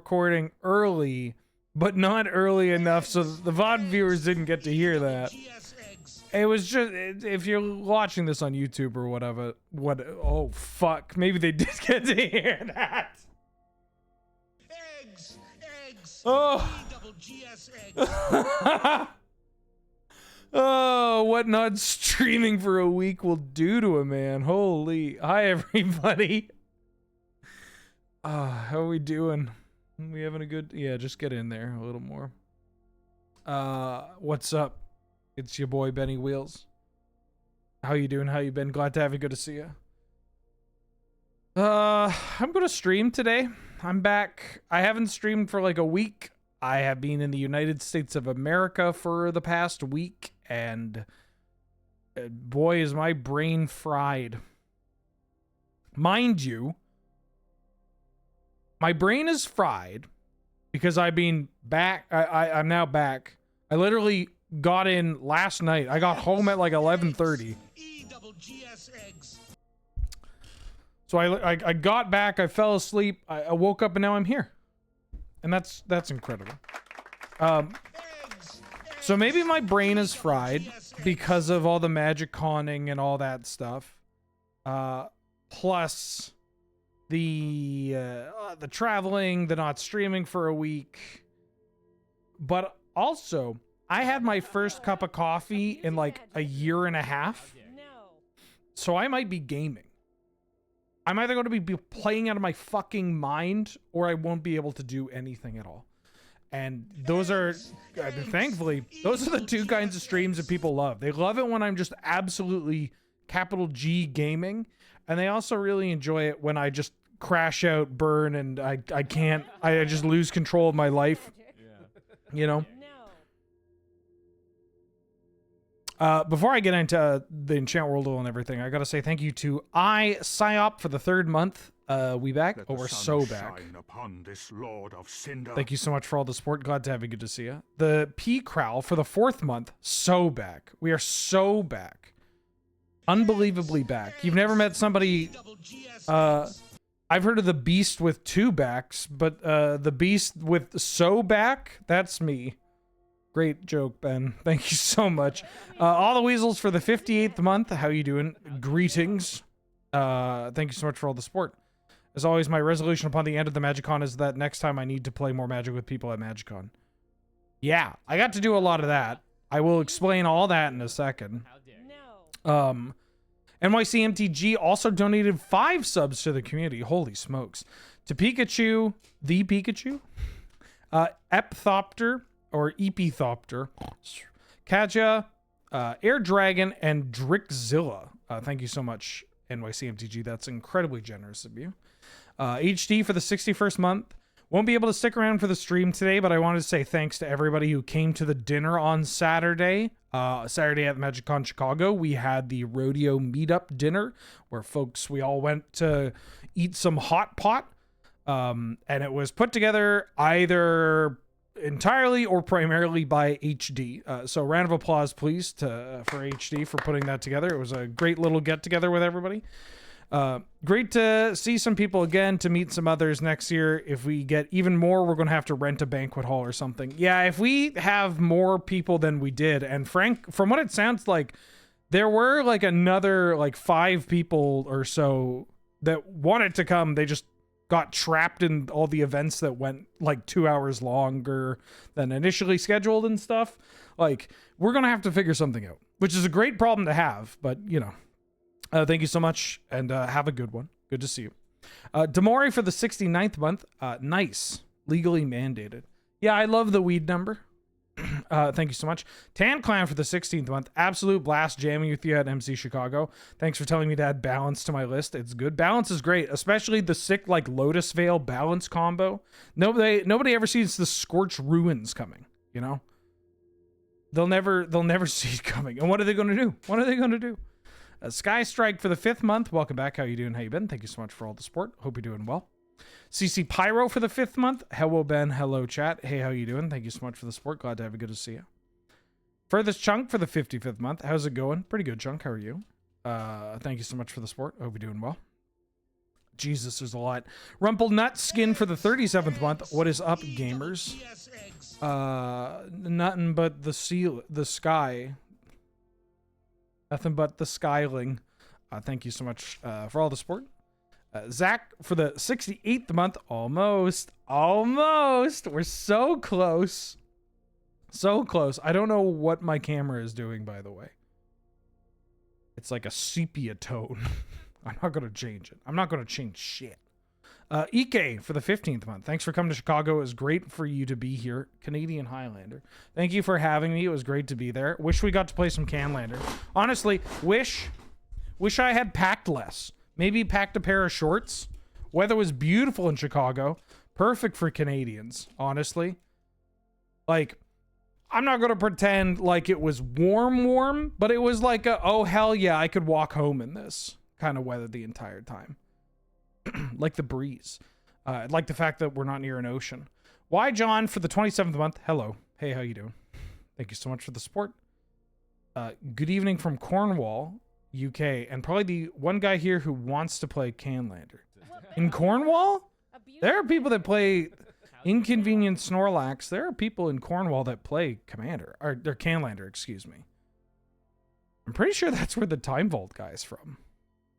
recording early, but not early enough so the VOD viewers didn't get to hear that. It was just, if you're watching this on YouTube or whatever, oh fuck, maybe they did get to hear that. Oh. Oh, what not streaming for a week will do to a man. Holy. Hi, everybody. How are we doing? We having a good... Yeah, just get in there a little more. What's up? It's your boy, Benny Wheels. How you doing? How you been? Glad to have you. Good to see you. I'm going to stream today. I'm back. I haven't streamed for like a week. I have been in the United States of America for the past week, and boy, is my brain fried. Mind you, my brain is fried because I've been back. I'm now back. I literally got in last night. I got home at like 11:30. So I got back. I fell asleep. I woke up and now I'm here. And that's incredible. So maybe my brain is fried because of all the MagicConning and all that stuff. Plus the traveling, the not streaming for a week. But also, I had my first cup of coffee in like a year and a half. So I might be gaming. I'm either going to be playing out of my fucking mind, or I won't be able to do anything at all. And those are, thankfully, those are the two kinds of streams that people love. They love it when I'm just absolutely capital G gaming, and they also really enjoy it when I just crash out, burn, and I just lose control of my life. You know? Before I get into the Enchant Worldle and everything, I gotta say thank you to PsyOp for the 3rd month. We back? Oh, we're so back. Thank you so much for all the support. Glad to have you. Good to see you. The P Crowl for the 4th month. So back. We are so back. Unbelievably back. You've never met somebody... I've heard of the beast with 2 backs, but the beast with so back? That's me. Great joke, Ben. Thank you so much. All the Weasels for the 58th month. How you doing? Greetings. Thank you so much for all the support. As always, my resolution upon the end of the MagicCon is that next time I need to play more Magic with people at MagicCon. Yeah, I got to do a lot of that. I will explain all that in a second. NYCMTG also donated 5 subs to the community. Holy smokes. To Pikachu, the Pikachu, Epthopter, or Epithopter, Kaja, Air Dragon, and Drickzilla. Thank you so much, NYCMTG. That's incredibly generous of you. HD for the 61st month. Won't be able to stick around for the stream today, but I wanted to say thanks to everybody who came to the dinner on Saturday. Saturday at MagicCon Chicago, we had the rodeo meetup dinner where we all went to eat some hot pot. And it was put together either entirely or primarily by HD. So round of applause, please, for HD for putting that together. It was a great little get together with everybody. Great to see some people again, to meet some others next year. If we get even more, we're going to have to rent a banquet hall or something. Yeah, if we have more people than we did, and Frank, from what it sounds like, there were like another like 5 people or so that wanted to come. They just got trapped in all the events that went like 2 hours longer than initially scheduled and stuff. Like, we're going to have to figure something out, which is a great problem to have, but you know. Thank you so much, and have a good one. Good to see you. Demori for the 69th month. Nice. Legally mandated. Yeah, I love the weed number. Thank you so much. Tan Clan for the 16th month. Absolute blast jamming with you at MC Chicago. Thanks for telling me to add balance to my list. It's good. Balance is great, especially the sick like Lotus Veil balance combo. Nobody ever sees the Scorched Ruins coming, you know? They'll never see it coming. And what are they going to do? What are they going to do? Sky Strike for the 5th month. Welcome back. How you doing? How you been? Thank you so much for all the support. Hope you're doing well. CC Pyro for the 5th month. Hello, Ben. Hello, chat. Hey, how you doing? Thank you so much for the support. Glad to have you. Good to see you. Furthest Chunk for the 55th month. How's it going? Pretty good, Chunk. How are you? Thank you so much for the support. Hope you're doing well. Jesus, there's a lot. Rumple Nut Skin for the 37th month. What is up, gamers? Nothing but the sky. Nothing but the skyling. Thank you so much for all the support. Zach for the 68th month. Almost. We're so close. So close. I don't know what my camera is doing, by the way. It's like a sepia tone. I'm not going to change it. I'm not going to change shit. Ike for the 15th month. Thanks for coming to Chicago. It was great for you to be here. Canadian Highlander. Thank you for having me. It was great to be there. Wish we got to play some Canlander. Honestly, wish I had packed less. Maybe packed a pair of shorts. Weather was beautiful in Chicago. Perfect for Canadians, honestly. Like, I'm not going to pretend like it was warm, but it was like a, oh, hell yeah, I could walk home in this kind of weather the entire time. Like the breeze. Like the fact that we're not near an ocean. Why, John, for the 27th month? Hello. Hey, how you doing? Thank you so much for the support. Good evening from Cornwall, UK. And probably the one guy here who wants to play Canlander. In Cornwall? There are people that play Inconvenient Snorlax. There are people in Cornwall that play Commander. Or Canlander, excuse me. I'm pretty sure that's where the Time Vault guy is from.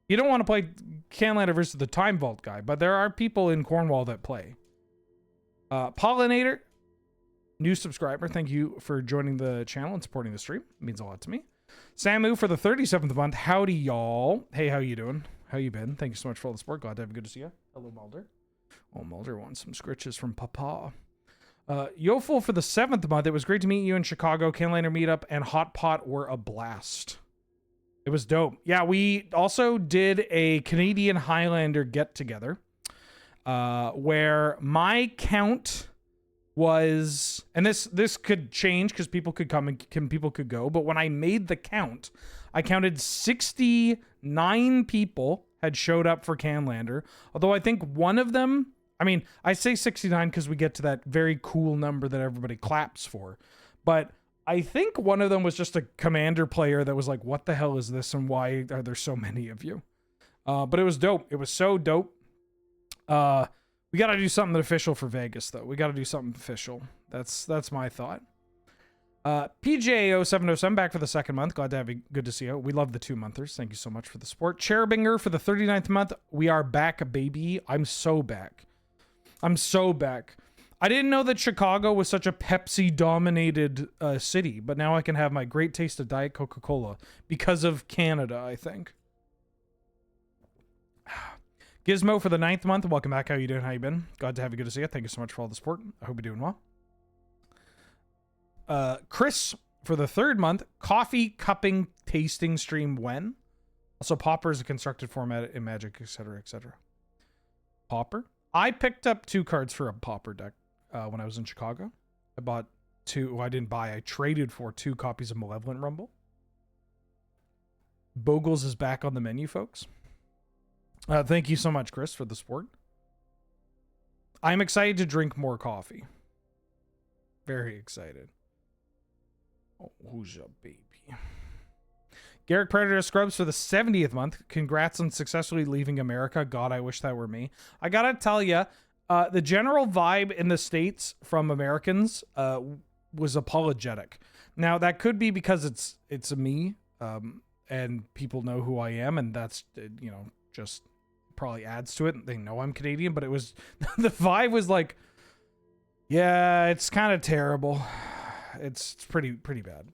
You don't want to play Canlander versus the Time Vault guy, but there are people in Cornwall that play. Pollinator, new subscriber. Thank you for joining the channel and supporting the stream. It means a lot to me. Samu for the 37th month. Howdy, y'all. Hey, how you doing? How you been? Thank you so much for all the support. Glad to have you. Good to see you. Hello, Mulder. Oh, Mulder wants some scritches from Papa. Yoful for the 7th month. It was great to meet you in Chicago. Canlander meetup and Hot Pot were a blast. It was dope. Yeah, we also did a Canadian Highlander get-together where my count was, and this could change because people could come and people could go, but when I made the count, I counted 69 people had showed up for Canlander, although I think one of them, I mean, I say 69 because we get to that very cool number that everybody claps for, but I think one of them was just a Commander player that was like, what the hell is this and why are there so many of you? But it was dope. It was so dope. We got to do something official for Vegas, though. We got to do something official. That's my thought. PJ0707 back for the 2nd month. Glad to have you. Good to see you. We love the 2-monthers. Thank you so much for the support. Cherubinger for the 39th month. We are back, baby. I'm so back. I'm so back. I didn't know that Chicago was such a Pepsi-dominated city, but now I can have my great taste of Diet Coca-Cola because of Canada, I think. Gizmo for the 9th month. Welcome back. How you doing? How you been? Glad to have you. Good to see you. Thank you so much for all the support. I hope you're doing well. Chris for the 3rd month. Coffee cupping tasting stream when? Also, Popper is a constructed format in Magic, etc., etc. Popper? I picked up 2 cards for a Popper deck. When I was in Chicago. I bought 2. Well, I didn't buy. I traded for 2 copies of Malevolent Rumble. Bogles is back on the menu, folks. Thank you so much, Chris, for the support. I'm excited to drink more coffee. Very excited. Oh, who's your baby? Garrick Predator Scrubs for the 70th month. Congrats on successfully leaving America. God, I wish that were me. I gotta tell you, the general vibe in the States from Americans was apologetic. Now, that could be because it's a me, and people know who I am, and that's, just probably adds to it. They know I'm Canadian, but it was, the vibe was like, yeah, it's kind of terrible. It's pretty bad.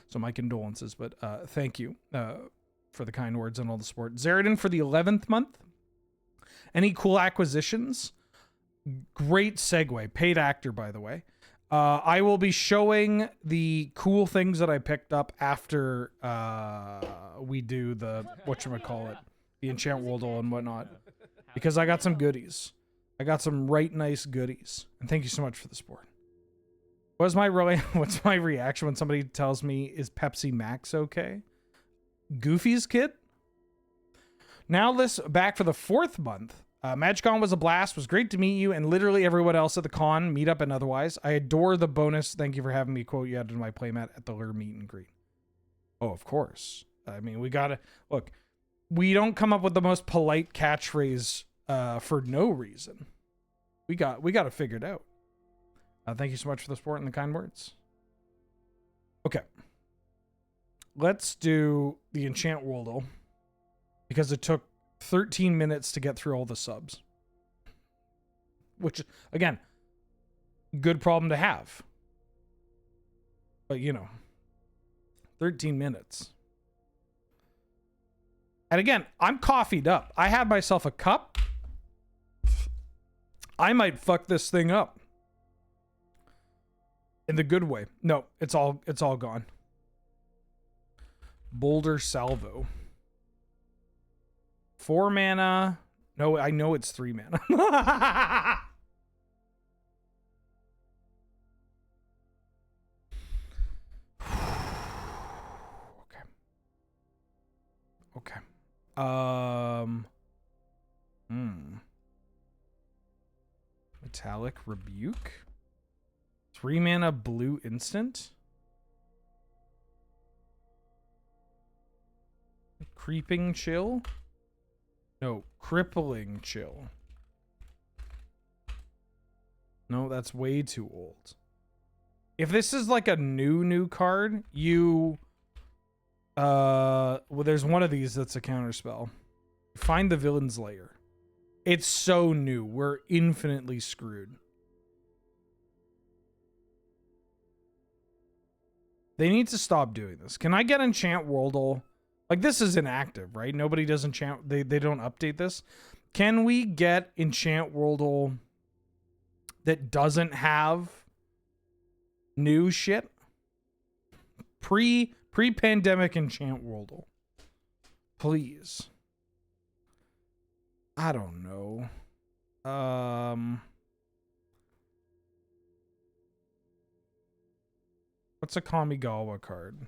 So my condolences, but thank you for the kind words and all the support. Zeridin for the 11th month. Any cool acquisitions? Great segue. Paid actor, by the way. I will be showing the cool things that I picked up after we do the, whatchamacallit, the Enchant Worldle and whatnot. Because I got some goodies. I got some right nice goodies. And thank you so much for the support. What's my reaction when somebody tells me, is Pepsi Max okay? Goofy's kid? Now let's back for the 4th month. MagicCon was a blast. Was great to meet you and literally everyone else at the con, meetup and otherwise. I adore the bonus. Thank you for having me quote you added to my playmat at the Lure meet and greet. Oh, of course. I mean, we gotta look. we don't come up with the most polite catchphrase for no reason. We got it figured out. Thank you so much for the support and the kind words. Okay. Let's do the Enchant Worldle, because it took 13 minutes to get through all the subs. Which, again, good problem to have. But, you know, 13 minutes. And again, I'm coffeeed up. I had myself a cup. I might fuck this thing up. In the good way. No, it's all gone. Boulder Salvo. 4 mana. No, I know it's 3 mana. Okay. Metallic Rebuke. 3 mana blue instant. Creeping Chill. No, Crippling Chill. No, that's way too old. If this is like a new card, you well, there's one of these that's a counterspell. Find the Villain's Lair. It's so new. We're infinitely screwed. They need to stop doing this. Can I get Enchant Worldle? Like, this is inactive, right? Nobody does Enchant. They don't update this. Can we get Enchant Worldle that doesn't have new shit? Pre-pandemic Enchant Worldle. Please. I don't know. What's a Kamigawa card?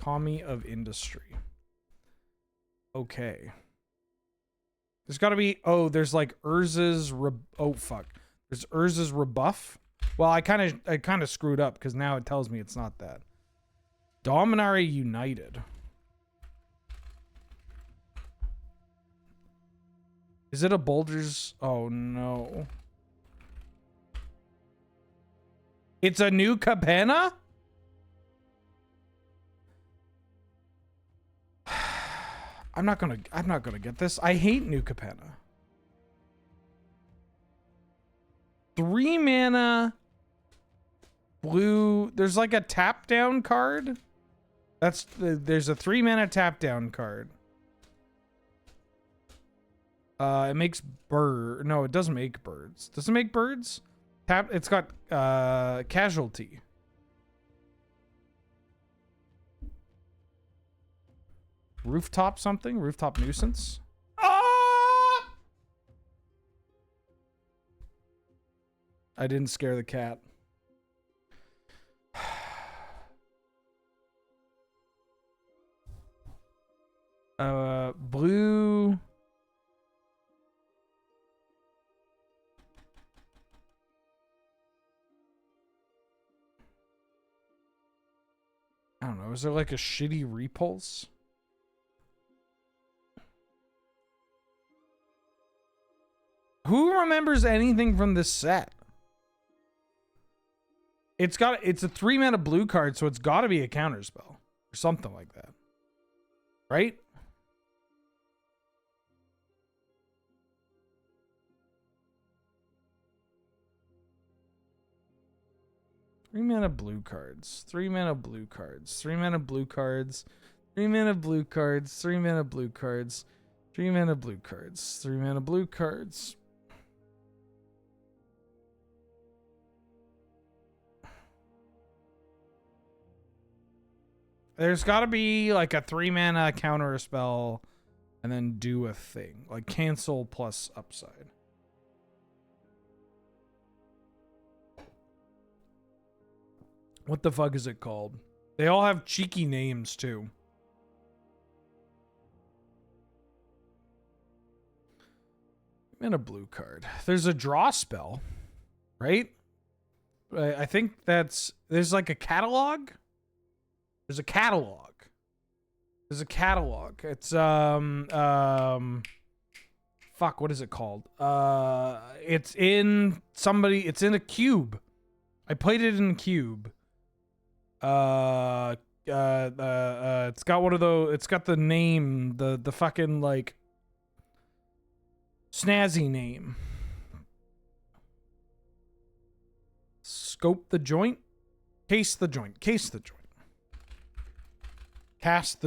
Kami of Industry. Okay. There's got to be... Oh, there's like Urza's... Oh, fuck. There's Urza's Rebuff. Well, I kind of screwed up because now it tells me it's not that. Dominaria United. Is it a Boulder's... Oh, no. It's a new Cabana? I'm not gonna get this. I hate New Capenna. 3 mana blue. There's like a tap down card. There's a 3 mana tap down card. It makes bird. No, it doesn't make birds. Does it make birds? It's got casualty. Rooftop something? Rooftop nuisance? Ah! I didn't scare the cat. Blue. I don't know. Is there like a shitty repulse? Who remembers anything from this set? It's a 3 mana blue card, so it's got to be a counterspell or something like that, right? Three mana blue cards. 3 mana blue cards. 3 mana blue cards. 3 mana blue cards. 3 mana blue cards. 3 mana blue cards. 3 mana blue cards. There's got to be like a 3 mana counter spell and then do a thing. Like cancel plus upside. What the fuck is it called? They all have cheeky names too. And a blue card. There's a draw spell, right? I think there's like a catalog. There's a catalog. There's a catalog. It's fuck, what is it called? It's in a cube. I played it in a cube. It's got one of those, it's got the name, the fucking like snazzy name. Scope the joint, case the joint, cast the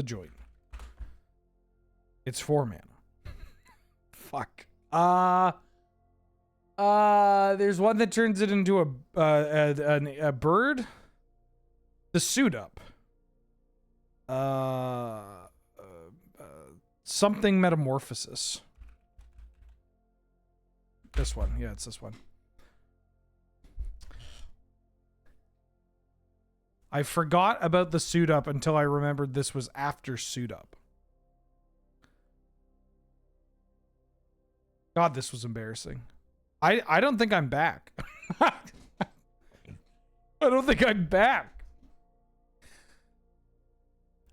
joint. It's 4 mana. Fuck. There's one that turns it into a bird. The suit up. Something metamorphosis. This one. Yeah, it's this one. I forgot about the suit up until I remembered this was after suit up. God, this was embarrassing. I don't think I'm back. I don't think I'm back.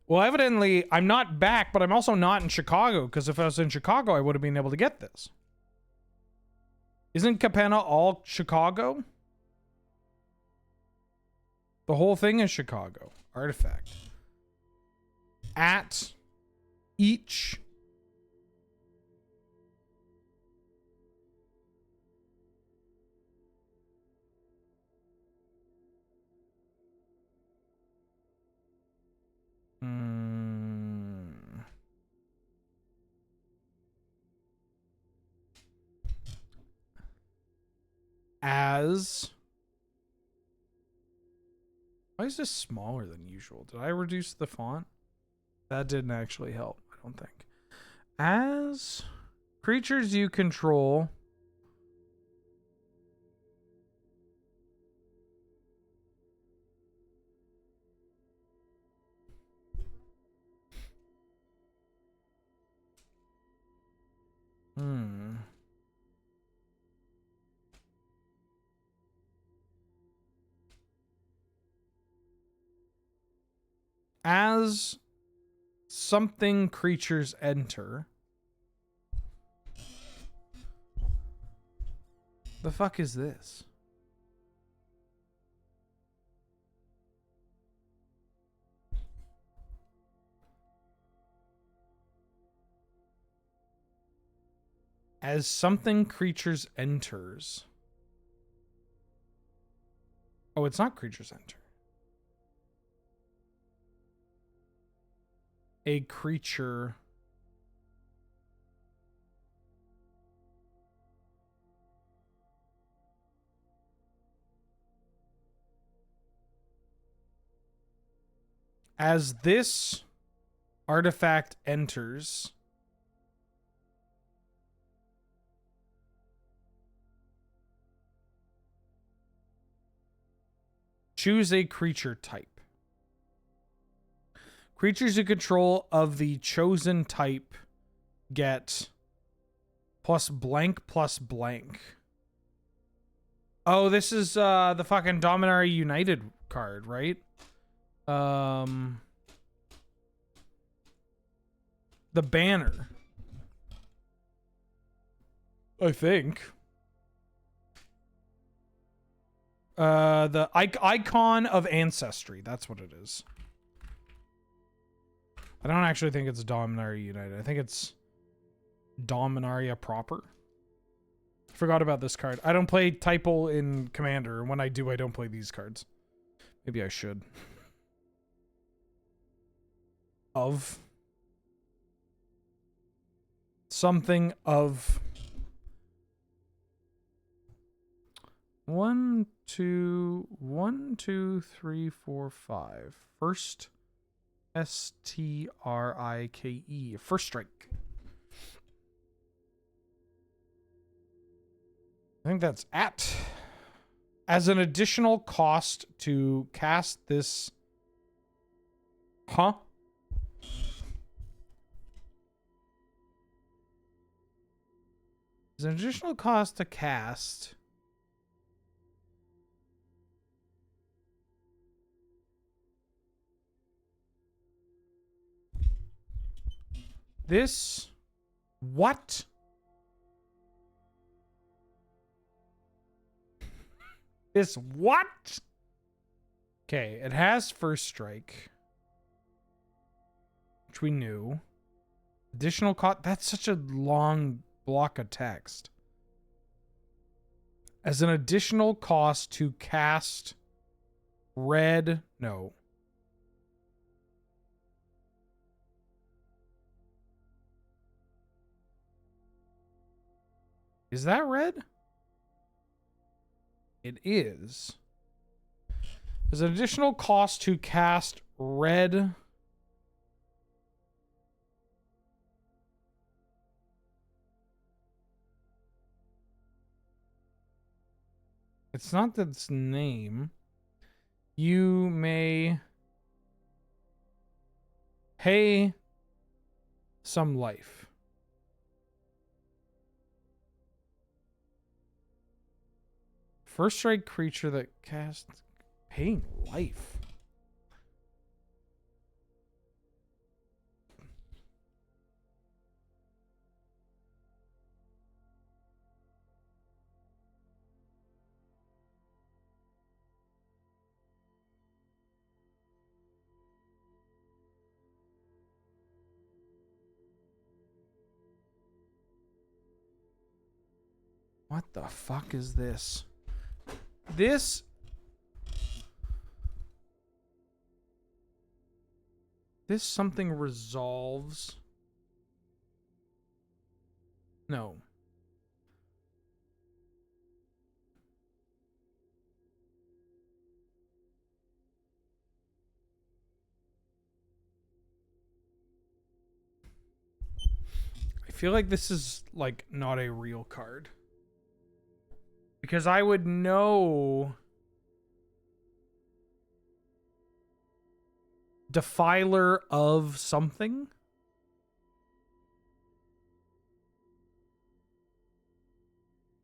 Well, evidently, I'm not back, but I'm also not in Chicago, because if I was in Chicago, I would have been able to get this. Isn't Capenna all Chicago? The whole thing is Chicago. Artifact. At each as... Why is this smaller than usual? Did I reduce the font? That didn't actually help, I don't think. As creatures you control as something creatures enter. The fuck is this? As something creatures enters. Oh, it's not creatures enter. A creature as this artifact enters, choose a creature type. Creatures you control of the chosen type get plus blank. Oh, this is the fucking Dominaria United card, right? The banner. I think. The icon of ancestry. That's what it is. I don't actually think it's Dominaria United. I think it's Dominaria proper. Forgot about this card. I don't play Typal in Commander, and when I do, I don't play these cards. Maybe I should. Of something of 1, 2, 1, 2, 3, 4, 5. First STRIKE. First strike. I think that's at. As an additional cost to cast this. Huh? As an additional cost to cast. This... What? This what? Okay, it has first strike. Which we knew. Additional cost. That's such a long block of text. As an additional cost to cast red. No. Is that red? It is. As an additional cost to cast red. It's not its name. You may pay some life. First strike creature that casts paying life. What the fuck is this? This something resolves. No. I feel like this is like not a real card. Because I would know Defiler of something.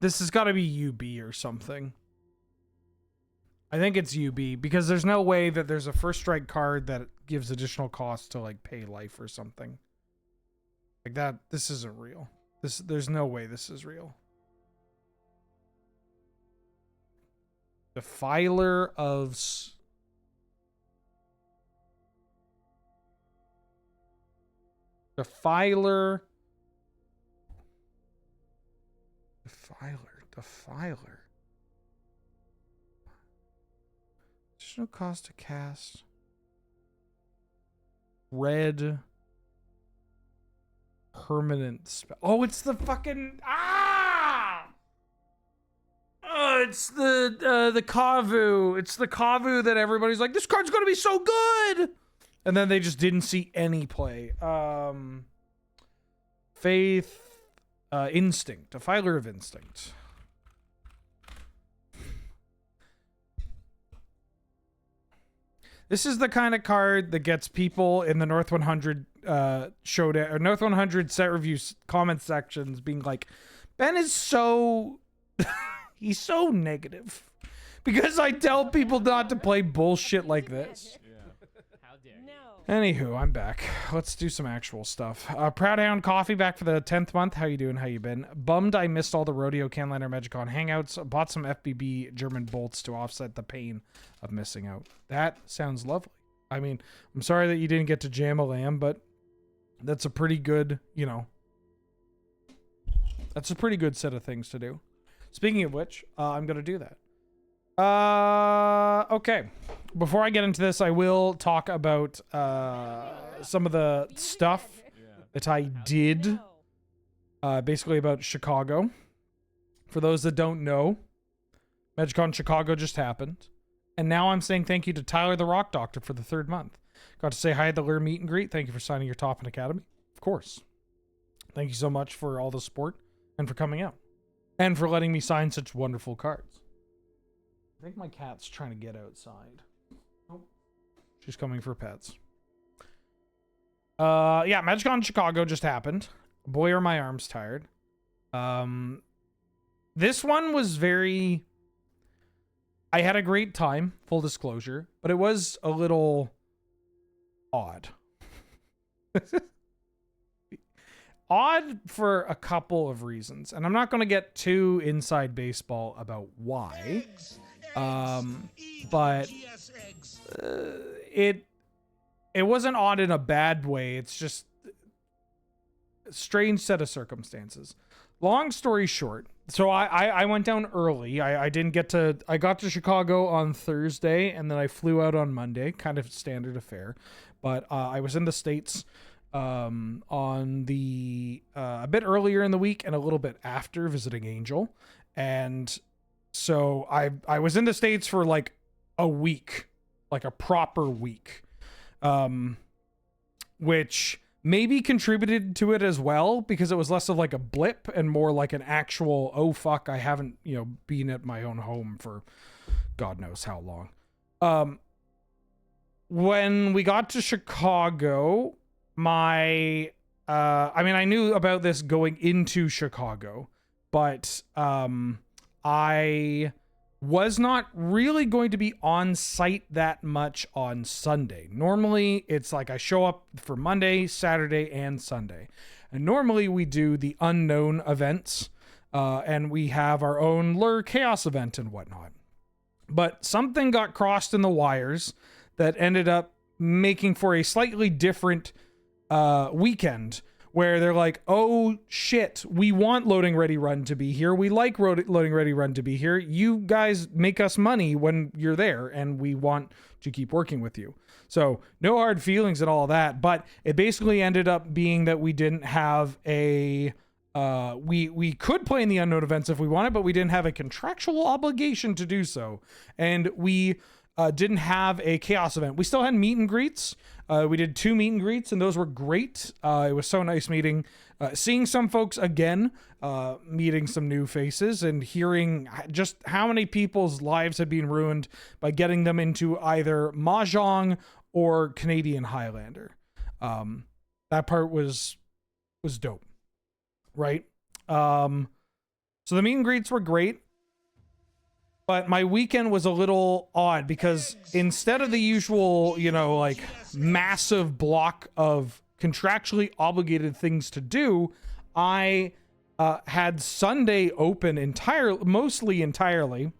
This has got to be UB or something. I think it's UB because there's no way that there's a first strike card that gives additional cost to like pay life or something. Like that, this isn't real. There's no way this is real. Defiler of... Defiler... Defiler. Additional cost to cast. Red... Permanent spell. Oh, it's the fucking... Ah! It's the Kavu. It's the Kavu that everybody's like, this card's gonna be so good, and then they just didn't see any play. Faith, Instinct, a Filer of Instinct. This is the kind of card that gets people in the North 100 showdown or North 100 set reviews comment sections being like, Ben is so. He's so negative because I tell people not to play bullshit like this. How dare you? Anywho, I'm back. Let's do some actual stuff. Proud Hound Coffee back for the 10th month. How you doing? How you been? Bummed I missed all the Rodeo Canliner MagicCon hangouts. Bought some FBB German bolts to offset the pain of missing out. That sounds lovely. I mean, I'm sorry that you didn't get to jam a lamb, but that's a pretty good, you know, that's a pretty good set of things to do. Speaking of which, I'm going to do that. Okay. Before I get into this, I will talk about some of the stuff that I did, basically about Chicago. For those that don't know, MagicCon Chicago just happened. And now I'm saying thank you to Tyler the Rock Doctor for the 3rd month. Got to say hi at the Lure meet and greet. Thank you for signing your Top in Academy. Of course. Thank you so much for all the support and for coming out. And for letting me sign such wonderful cards. I think my cat's trying to get outside. Oh, she's coming for pets. Yeah, MagicCon Chicago just happened. Boy, are my arms tired. This one was very... I had a great time, full disclosure, but it was a little odd. odd for a couple of reasons, and I'm not going to get too inside baseball about why. But it wasn't odd in a bad way. It's just a strange set of circumstances. Long story short, so I went down early. I got to Chicago on Thursday, and then I flew out on Monday, kind of standard affair. But I was in the States on the a bit earlier in the week and a little bit after, visiting Angel. And so I was in the States for like a week, like a proper week, which maybe contributed to it as well, because it was less of like a blip and more like an actual, oh fuck, I haven't, been at my own home for God knows how long. When we got to Chicago, I knew about this going into Chicago, but I was not really going to be on site that much on Sunday. Normally, it's like I show up for Monday, Saturday, and Sunday. And normally we do the unknown events, and we have our own Lure Chaos event and whatnot. But something got crossed in the wires that ended up making for a slightly different weekend, where they're like, oh shit, we want Loading Ready Run to be here. We like Loading Ready Run to be here. You guys make us money when you're there, and we want to keep working with you. So no hard feelings and all that, but it basically ended up being that we didn't have a, we could play in the unknown events if we wanted, but we didn't have a contractual obligation to do so. And we didn't have a chaos event. We still had meet and greets. We did 2 meet and greets, and those were great. It was so nice seeing some folks again, meeting some new faces, and hearing just how many people's lives had been ruined by getting them into either Mahjong or Canadian Highlander. That part was dope, right? So the meet and greets were great. But my weekend was a little odd, because instead of the usual, like massive block of contractually obligated things to do, I had Sunday open mostly entirely,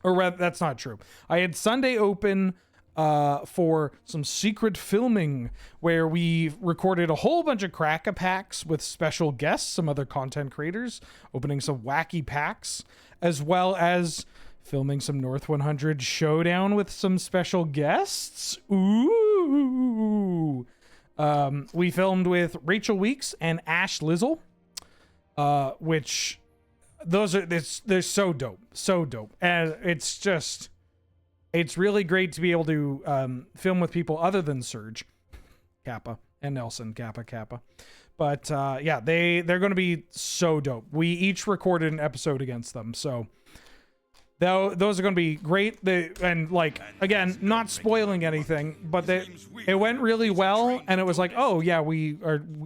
or rather, that's not true. I had Sunday open for some secret filming, where we recorded a whole bunch of crack-a-packs with special guests, some other content creators, opening some wacky packs, as well as filming some North 100 Showdown with some special guests. Ooh. We filmed with Rachel Weeks and Ash Lizzle, which they're so dope. So dope. And it's really great to be able to film with people other than Serge, Kappa, and Nelson, Kappa. But yeah, they're going to be so dope. We each recorded an episode against them, so those are going to be great. And like, again, not spoiling anything, but it went really well, and it was like, oh yeah,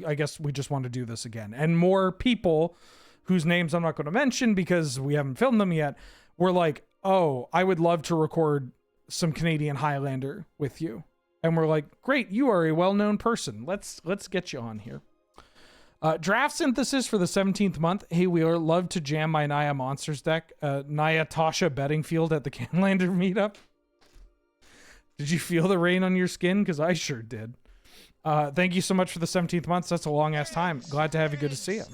I guess we just want to do this again. And more people whose names I'm not going to mention because we haven't filmed them yet were like, oh, I would love to record some Canadian Highlander with you. And we're like, great, you are a well-known person. Let's get you on here. Draft synthesis for the 17th month. Hey, Wheeler, love to jam my Naya Monsters deck. Naya Tasha Bettingfield at the Canlander meetup. Did you feel the rain on your skin? Because I sure did. Thank you so much for the 17th month. That's a long-ass time. Glad to have you. Good to see you.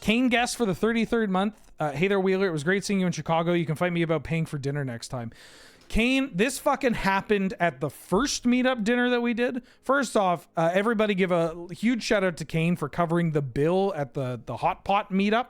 Kane guest for the 33rd month. Hey there, Wheeler. It was great seeing you in Chicago. You can fight me about paying for dinner next time. Kane, this fucking happened at the first meetup dinner that we did. First off, everybody give a huge shout out to Kane for covering the bill at the Hot Pot meetup.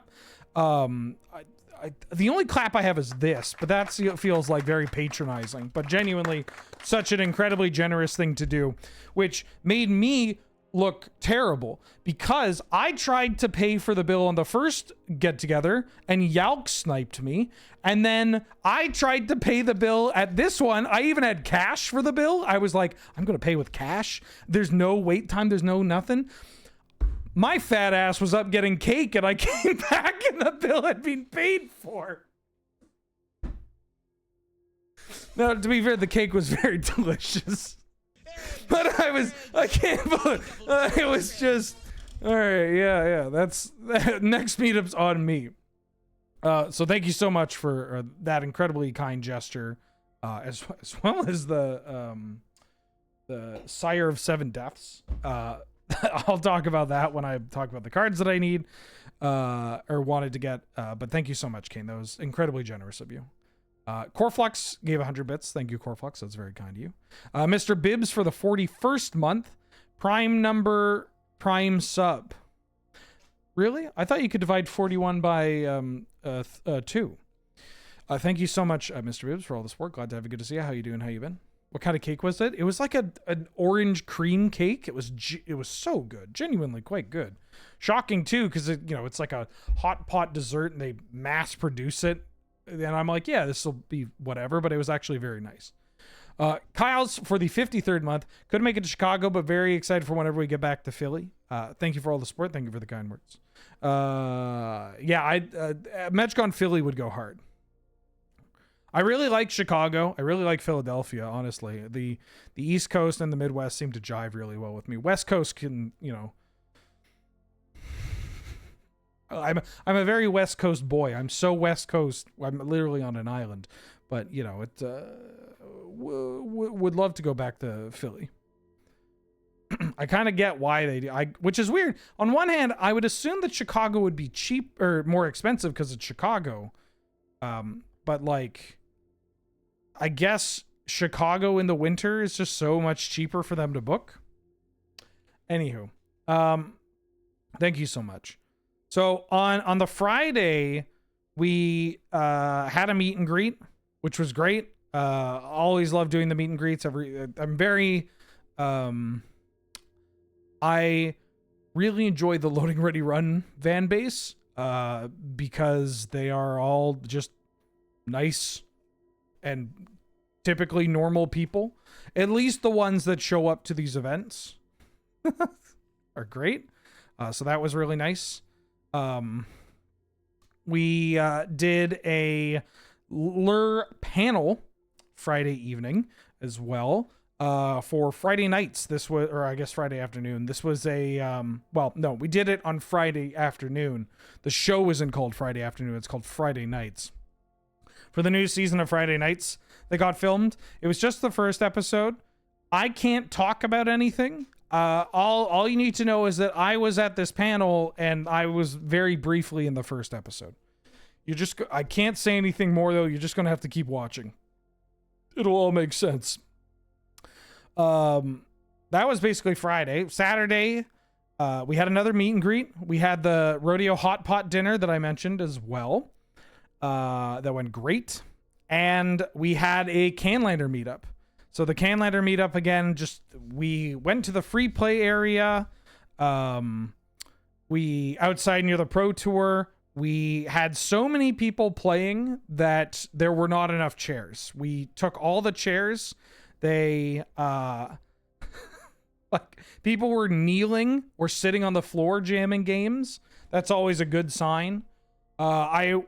The only clap I have is this, but that feels like very patronizing, but genuinely such an incredibly generous thing to do, which made me look terrible because I tried to pay for the bill on the first get together and Yalk sniped me. And then I tried to pay the bill at this one. I even had cash for the bill. I was like, I'm going to pay with cash. There's no wait time. There's no nothing. My fat ass was up getting cake and I came back and the bill had been paid for. Now, to be fair, the cake was very delicious. But I can't believe, it was just, All right, yeah. That's next meetup's on me. So thank you so much for that incredibly kind gesture, as well as the Sire of Seven Deaths. I'll talk about that when I talk about the cards that I need or wanted to get. But thank you so much, Kane. That was incredibly generous of you. Coreflux gave 100 bits. Thank you, Coreflux. That's very kind of you. Mr. Bibbs for the 41st month. Prime number, prime sub. Really? I thought you could divide 41 by 2. Thank you so much, Mr. Bibbs, for all the support. Glad to have you. Good to see you. How you doing? How you been? What kind of cake was it? It was like an orange cream cake. It was so good, genuinely quite good. Shocking too, because it's like a hot pot dessert and they mass produce it. And I'm like, yeah, this will be whatever. But it was actually very nice. Kyle's for the 53rd month. Couldn't make it to Chicago, but very excited for whenever we get back to Philly. Thank you for all the support. Thank you for the kind words. MagicCon Philly would go hard. I really like Chicago. I really like Philadelphia, honestly. The East Coast and the Midwest seem to jive really well with me. West Coast can, I'm a very West Coast boy. I'm so West Coast. I'm literally on an island. But, would love to go back to Philly. I kind of get why they do. Which is weird. On one hand, I would assume that Chicago would be cheap or more expensive because it's Chicago. But like, I guess Chicago in the winter is just so much cheaper for them to book. Anywho, thank you so much. So on the Friday, we had a meet and greet, which was great. Always love doing the meet and greets. I really enjoy the Loading Ready Run van base because they are all just nice and typically normal people. At least the ones that show up to these events are great. So that was really nice. We did a lure panel Friday evening as well. For Friday nights, Friday afternoon. This was we did it on Friday afternoon. The show isn't called Friday afternoon. It's called Friday nights. For the new season of Friday nights that got filmed, it was just the first episode. I can't talk about anything. All you need to know is that I was at this panel and I was very briefly in the first episode. I can't say anything more though. You're just going to have to keep watching. It'll all make sense. That was basically Friday. Saturday, we had another meet and greet. We had the rodeo hot pot dinner that I mentioned as well. That went great. And we had a Canlander meetup. So the Canlander meetup again, we went to the free play area. We outside near the Pro Tour. We had so many people playing that there were not enough chairs. We took all the chairs. They people were kneeling or sitting on the floor jamming games. That's always a good sign. I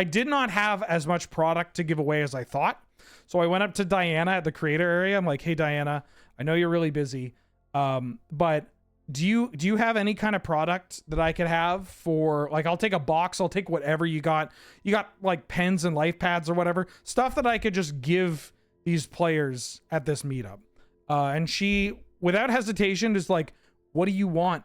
did not have as much product to give away as I thought. So I went up to Diana at the creator area. I'm like, hey Diana, I know you're really busy. But do you have any kind of product that I could have for, like, I'll take a box, I'll take whatever you got. You got like pens and life pads or whatever, stuff that I could just give these players at this meetup. And she, without hesitation, is like, what do you want?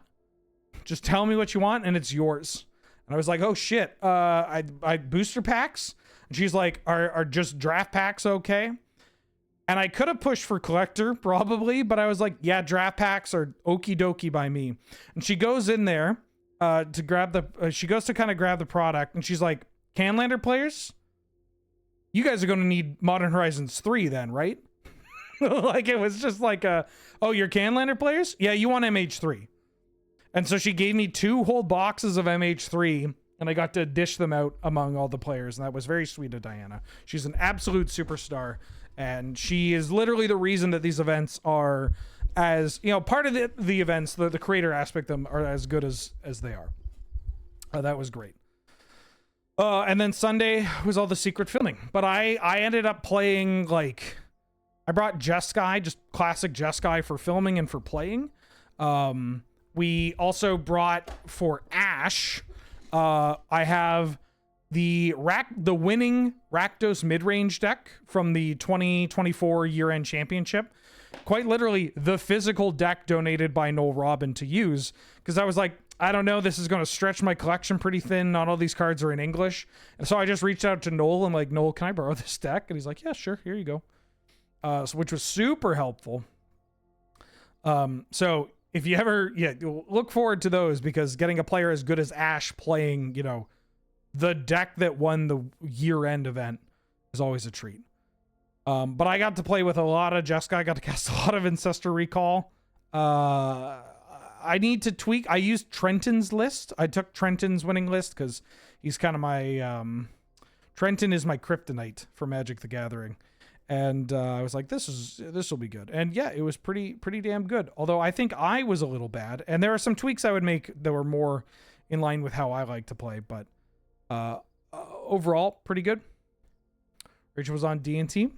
Just tell me what you want and it's yours. And I was like, oh shit, I booster packs? And she's like, are just draft packs okay? And I could have pushed for collector probably, but I was like, yeah, draft packs are okie dokie by me. And she goes in there to grab she goes to kind of grab the product and she's like, Canlander players, you guys are going to need Modern Horizons 3 then, right? Like it was just like oh, you're Canlander players? Yeah, you want MH3. And so she gave me 2 whole boxes of MH3 and I got to dish them out among all the players. And that was very sweet of Diana. She's an absolute superstar. And she is literally the reason that these events are as, part of the events, the creator aspect of them are as good as they are. That was great. And then Sunday was all the secret filming. But I ended up playing, I brought Jeskai, just classic Jeskai for filming and for playing. We also brought for Ash, I have the winning Rakdos mid-range deck from the 2024 year-end championship. Quite literally the physical deck donated by Noel Robin to use, because I was like, I don't know, this is going to stretch my collection pretty thin. Not all these cards are in English. And so I just reached out to Noel and like, Noel, can I borrow this deck? And he's like, yeah, sure, here you go. Which was super helpful. So if you ever, look forward to those, because getting a player as good as Ash playing, the deck that won the year-end event is always a treat. But I got to play with a lot of Jessica. I got to cast a lot of Ancestor Recall. I need to tweak. I used Trenton's list. I took Trenton's winning list because he's kind of my... Trenton is my kryptonite for Magic the Gathering. And I was like, this will be good. And yeah, it was pretty damn good. Although I think I was a little bad. And there are some tweaks I would make that were more in line with how I like to play. But overall, pretty good. Rachel was on D&T.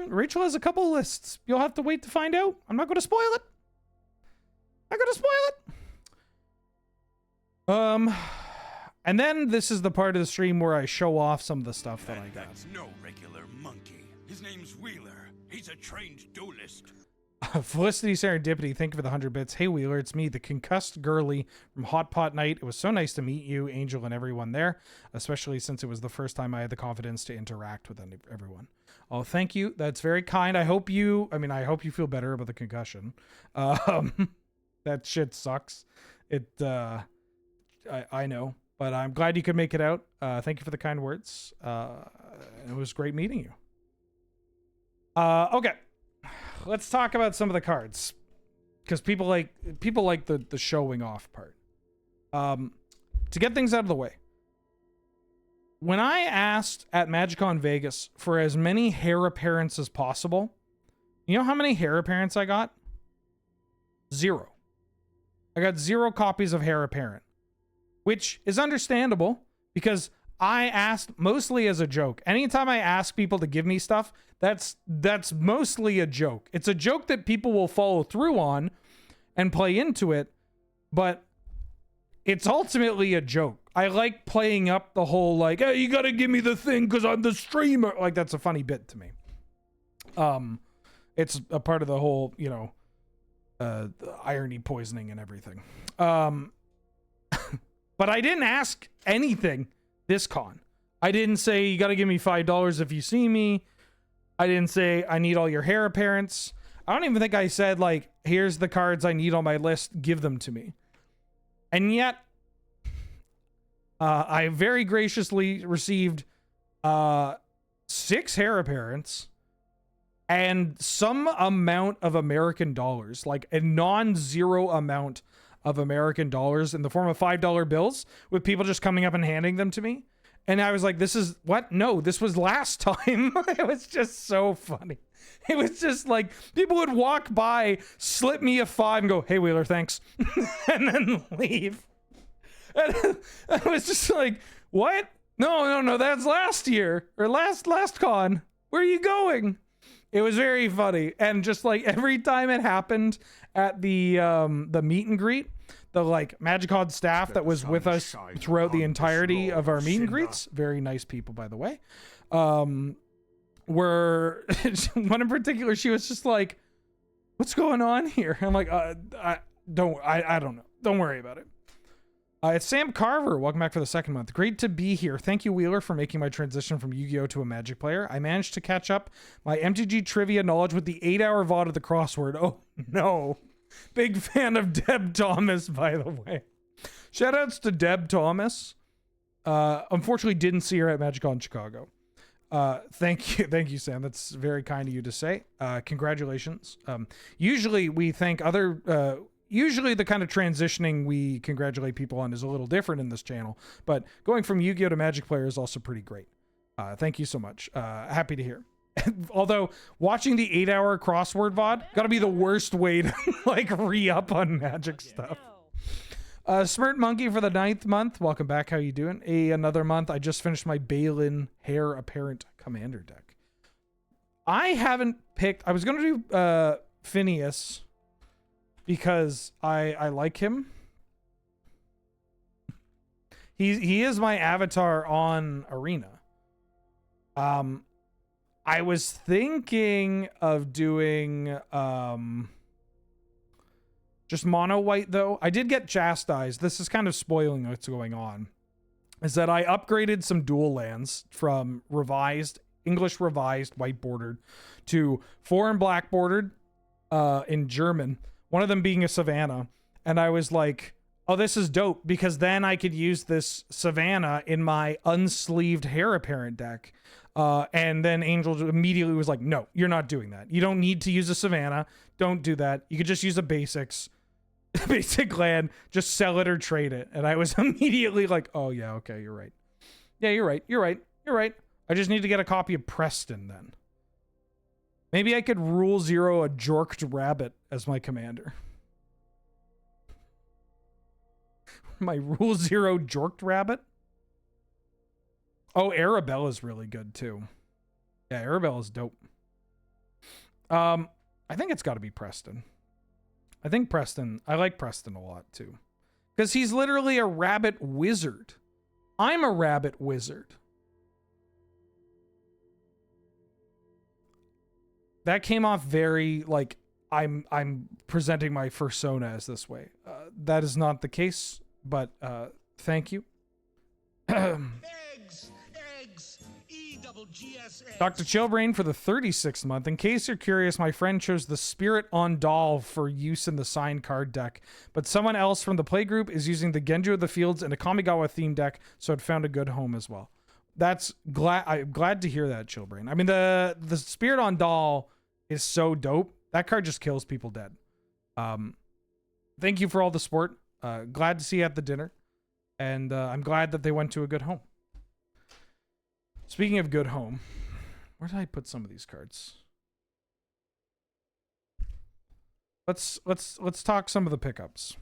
Rachel has a couple lists. You'll have to wait to find out. I'm not going to spoil it. And then this is the part of the stream where I show off some of the stuff that I got. That's no regular monkey. His name's Wheeler. He's a trained duelist. Felicity Serendipity, thank you for the 100 bits. Hey Wheeler, it's me, the concussed girly from Hot Pot Night. It was so nice to meet you, Angel, and everyone there, especially since it was the first time I had the confidence to interact with everyone. Oh, thank you. That's very kind. I hope you feel better about the concussion. That shit sucks. I know, but I'm glad you could make it out. Thank you for the kind words. It was great meeting you. Okay. Let's talk about some of the cards, because people like the showing off part. To get things out of the way, when I asked at MagicCon Vegas for as many hair appearance as possible, you know how many hair appearance I got? 0. I got 0 copies of hair apparent, which is understandable because I asked mostly as a joke. Anytime I ask people to give me stuff, that's mostly a joke. It's a joke that people will follow through on and play into it, but it's ultimately a joke. I like playing up the whole like, hey, you gotta give me the thing because I'm the streamer. Like, that's a funny bit to me. It's a part of the whole, the irony poisoning and everything. But I didn't ask anything this con. I didn't say you gotta give me $5 if you see me. I didn't say I need all your hair appearance. I don't even think I said like, here's the cards I need on my list, give them to me. And yet I very graciously received 6 hair appearance and some amount of American dollars, like a non-zero amount of American dollars in the form of $5 bills, with people just coming up and handing them to me. And I was like, this is what? No, this was last time. It was just so funny. It was just like people would walk by, slip me a 5 and go, hey Wheeler, thanks. And then leave. And I was just like, what? No, that's last year or last con. Where are you going? It was very funny. And just like every time it happened at the meet and greet, the like MagicCon staff that was with us throughout the entirety of our meet and greets, very nice people, by the way, were one in particular, she was just like, what's going on here? I'm like, I don't know. Don't worry about it. It's Sam Carver. Welcome back for the 2nd month. Great to be here. Thank you, Wheeler, for making my transition from Yu-Gi-Oh! To a Magic player. I managed to catch up my MTG trivia knowledge with the 8-hour VOD of the crossword. Oh, no. Big fan of Deb Thomas, by the way. Shoutouts to Deb Thomas. Unfortunately, didn't see her at MagicCon Chicago. Thank you, Sam. That's very kind of you to say. Congratulations. Usually we thank other... Usually the kind of transitioning we congratulate people on is a little different in this channel, but going from Yu-Gi-Oh! To Magic player is also pretty great. Thank you so much. Happy to hear. Although watching the 8-hour crossword VOD gotta be the worst way to like re-up on Magic stuff. Smirt Monkey for the 9th month. Welcome back. How you doing? Another month. I just finished my Balin Hair Apparent Commander deck. I haven't picked... I was going to do Phineas... because I like him. He is my avatar on Arena. I was thinking of doing just mono white though. I did get chastised. This is kind of spoiling what's going on. Is that I upgraded some dual lands from revised, English revised, white bordered to foreign black bordered in German. One of them being a Savannah. And I was like, oh, this is dope because then I could use this Savannah in my unsleeved heir apparent deck. And then Angel immediately was like, no, you're not doing that. You don't need to use a Savannah. Don't do that. You could just use a basic land, just sell it or trade it. And I was immediately like, oh yeah, okay, you're right. Yeah, you're right. I just need to get a copy of Preston then. Maybe I could rule 0 a Jorked Rabbit as my commander. My rule 0 Jorked Rabbit? Oh, Arabella's really good too. Yeah, Arabella's dope. I think it's got to be Preston. I like Preston a lot too. Because he's literally a rabbit wizard. I'm a rabbit wizard. That came off very like I'm presenting my persona as this way. That is not the case, but thank you. Eggs. E-double-G-S-Eggs. Dr. Chillbrain for the 36th month. In case you're curious, my friend chose the Spirit on Doll for use in the signed card deck, but someone else from the playgroup is using the Genju of the Fields and a Kamigawa theme deck, so it found a good home as well. I'm glad to hear that, Chillbrain. I mean, the Spirit on Doll is so dope. That card just kills people dead. Thank you for all the support. Glad to see you at the dinner. And I'm glad that they went to a good home. Speaking of good home, where did I put some of these cards? Let's talk some of the pickups.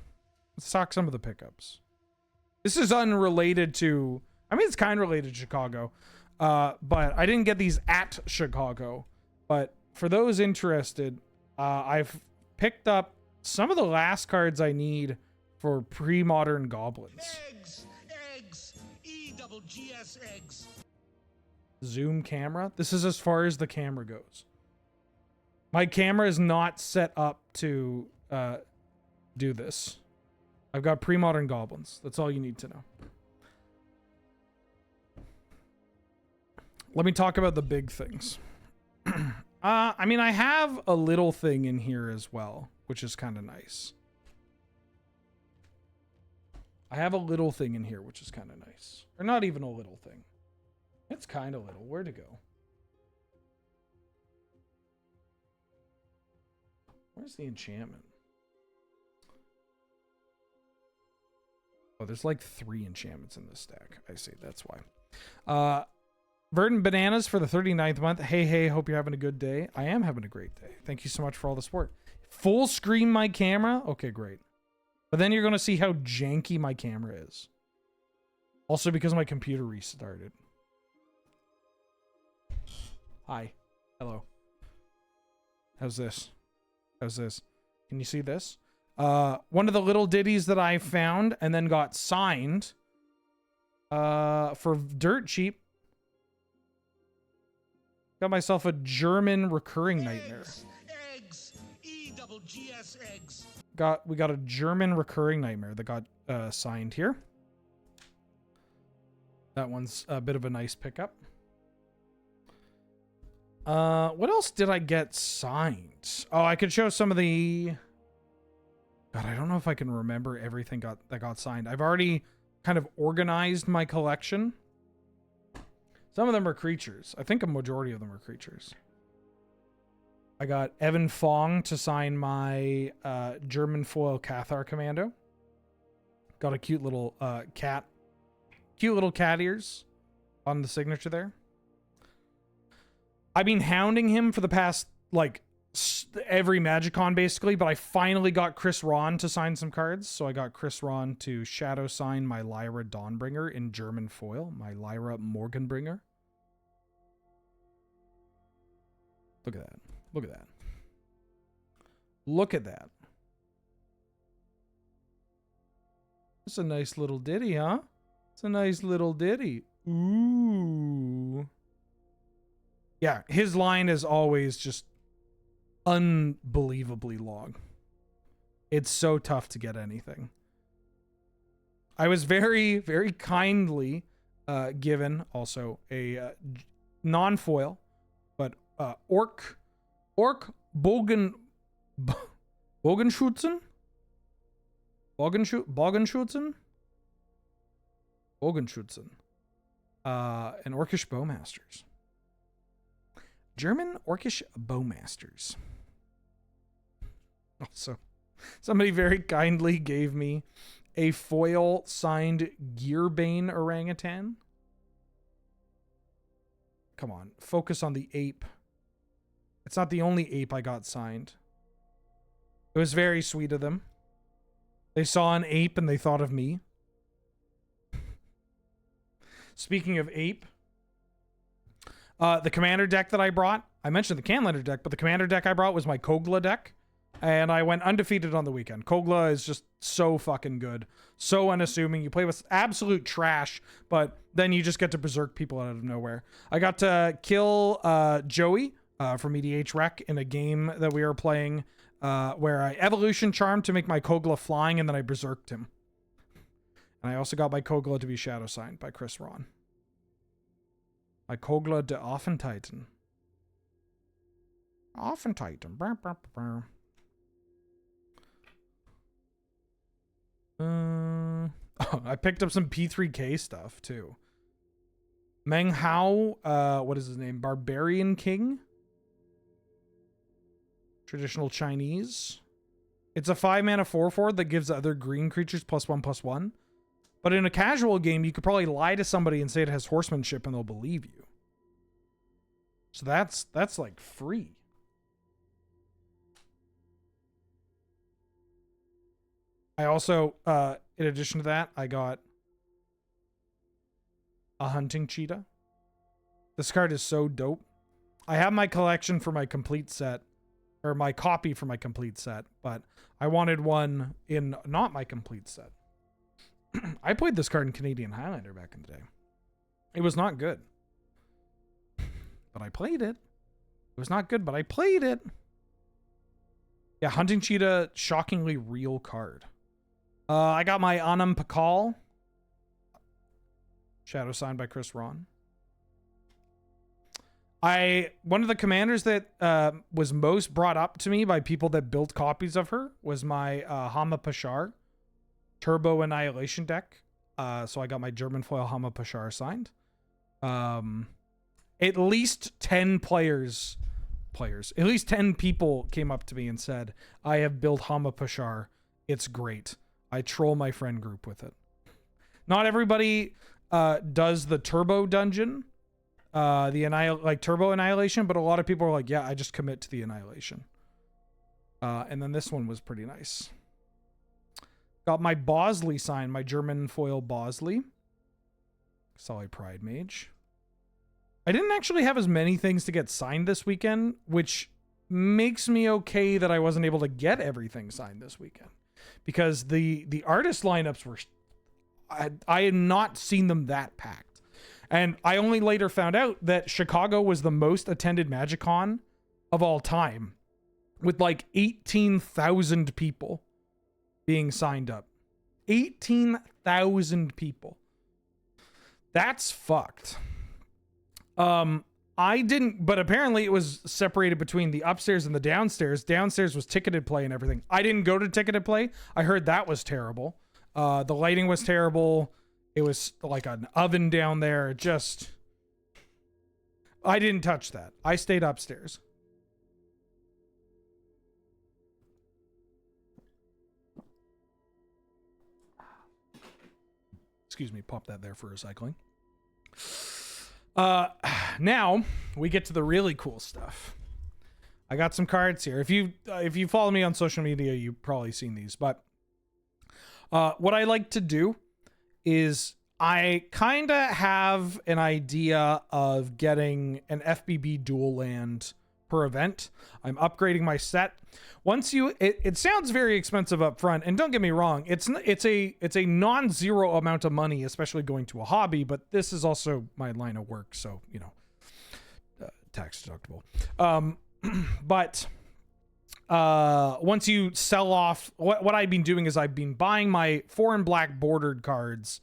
This is unrelated to, I mean, it's kind of related to Chicago, but I didn't get these at Chicago. But for those interested, I've picked up some of the last cards I need for pre-modern goblins. Eggs. E-double-G-S eggs. Zoom camera. This is as far as the camera goes. My camera is not set up to do this. I've got pre-modern goblins. That's all you need to know. Let me talk about the big things. I mean, I have a little thing in here as well, which is kind of nice. I have a little thing in here, which is kind of nice. Or not even a little thing. It's kind of little. Where'd it go? Where's the enchantment? Oh, there's like 3 enchantments in this stack. I see. That's why. Verdant Bananas for the 39th month. Hey, hope you're having a good day. I am having a great day. Thank you so much for all the support. Full screen my camera? Okay, great. But then you're going to see how janky my camera is. Also because my computer restarted. Hi. Hello. How's this? Can you see this? One of the little ditties that I found and then got signed for dirt cheap. Got myself a German recurring nightmare. Eggs. E-double-G-S eggs. We got a German recurring nightmare that got signed here. That one's a bit of a nice pickup. What else did I get signed? Oh, I could show some of the... God, I don't know if I can remember everything that got signed. I've already kind of organized my collection. Some of them are creatures. I think a majority of them are creatures. I got Evan Fong to sign my German foil Cathar Commando. Got a cute little cat. Cute little cat ears on the signature there. I've been hounding him for the past, like, every MagicCon, basically, but I finally got Chris Ron to sign some cards. So I got Chris Ron to shadow sign my Lyra Dawnbringer in German foil, my Lyra Morgenbringer. Look at that. Look at that. Look at that. That's a nice little ditty, huh? It's a nice little ditty. Ooh. Yeah, his line is always just unbelievably long. It's so tough to get anything. I was very, very kindly given also a non-foil, but Orc Bogenschützen? Bogenschützen? And Orcish Bowmasters. German Orcish Bowmasters. Also, somebody very kindly gave me a foil signed Gearbane orangutan. Come on, focus on the ape. It's not the only ape I got signed. It was very sweet of them. They saw an ape and they thought of me. Speaking of ape, the commander deck that I brought, I mentioned the Canlander deck, but the commander deck I brought was my Kogla deck. And I went undefeated on the weekend. Kogla is just so fucking good. So unassuming. You play with absolute trash, but then you just get to berserk people out of nowhere. I got to kill Joey from EDH Rec in a game that we were playing where I Evolution Charmed to make my Kogla flying, and then I berserked him. And I also got my Kogla to be Shadow Signed by Chris Ron. My Kogla de Offentitan. Offentitan. I picked up some P3K stuff too. Meng Hao, what is his name? Barbarian King? Traditional Chinese. It's a 5-mana 4/4 that gives other green creatures +1/+1. But in a casual game, you could probably lie to somebody and say it has horsemanship and they'll believe you. So that's like free. I also, in addition to that, I got a hunting cheetah. This card is so dope. I have my collection for my complete set, or my copy for my complete set, but I wanted one in not my complete set. I played this card in Canadian Highlander back in the day. It was not good, but I played it. It was not good, but I played it. Yeah, hunting cheetah, shockingly real card. I got my Anam Pakal. Shadow signed by Chris Ron. One of the commanders that was most brought up to me by people that built copies of her was my Hama Pashar Turbo Annihilation deck. So I got my German foil Hama Pashar signed. At least 10 players, at least 10 people came up to me and said, I have built Hama Pashar. It's great. I troll my friend group with it. Not everybody does the turbo dungeon, the turbo annihilation, but a lot of people are like, yeah, I just commit to the annihilation. And then this one was pretty nice. Got my Bosley sign, my German foil Bosley. Sully Pride Mage. I didn't actually have as many things to get signed this weekend, which makes me okay that I wasn't able to get everything signed this weekend. Because the artist lineups were... I had not seen them that packed. And I only later found out that Chicago was the most attended MagicCon of all time. With like 18,000 people being signed up. 18,000 people. That's fucked. I didn't, but apparently it was separated between the upstairs and the downstairs. Downstairs was ticketed play and everything. I didn't go to ticketed play. I heard that was terrible. The lighting was terrible. It was like an oven down there. I didn't touch that. I stayed upstairs. Excuse me, pop that there for recycling. Now we get to the really cool stuff. I got some cards here. If you follow me on social media, you've probably seen these, but what I like to do is I kind of have an idea of getting an FBB dual land per event. I'm upgrading my set. Once you, it sounds very expensive up front, and don't get me wrong, it's a non-zero amount of money, especially going to a hobby, but this is also my line of work, so, you know, tax deductible. But once you sell off, what I've been doing is I've been buying my 4 and black bordered cards,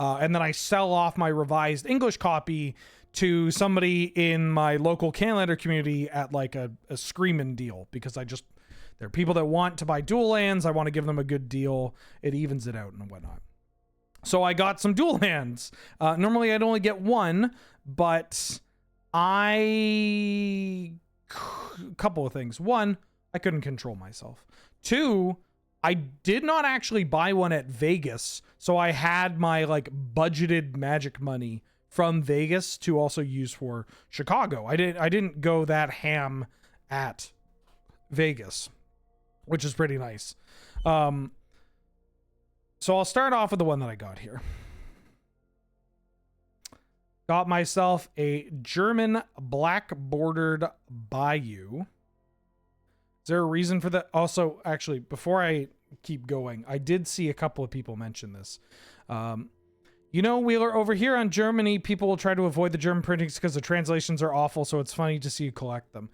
and then I sell off my revised English copy to somebody in my local Canlander community at like a screaming deal, because there are people that want to buy dual lands. I want to give them a good deal. It evens it out and whatnot. So I got some dual lands. Normally I'd only get one, but a couple of things. One, I couldn't control myself. Two, I did not actually buy one at Vegas, so I had my like budgeted Magic money from Vegas to also use for Chicago. I didn't go that ham at Vegas, which is pretty nice. So I'll start off with the one that I got here. Got myself a German black bordered Bayou. Is there a reason for that? Also, actually, before I keep going, I did see a couple of people mention this. You know, Wheeler, over here on Germany, people will try to avoid the German printings because the translations are awful, so it's funny to see you collect them.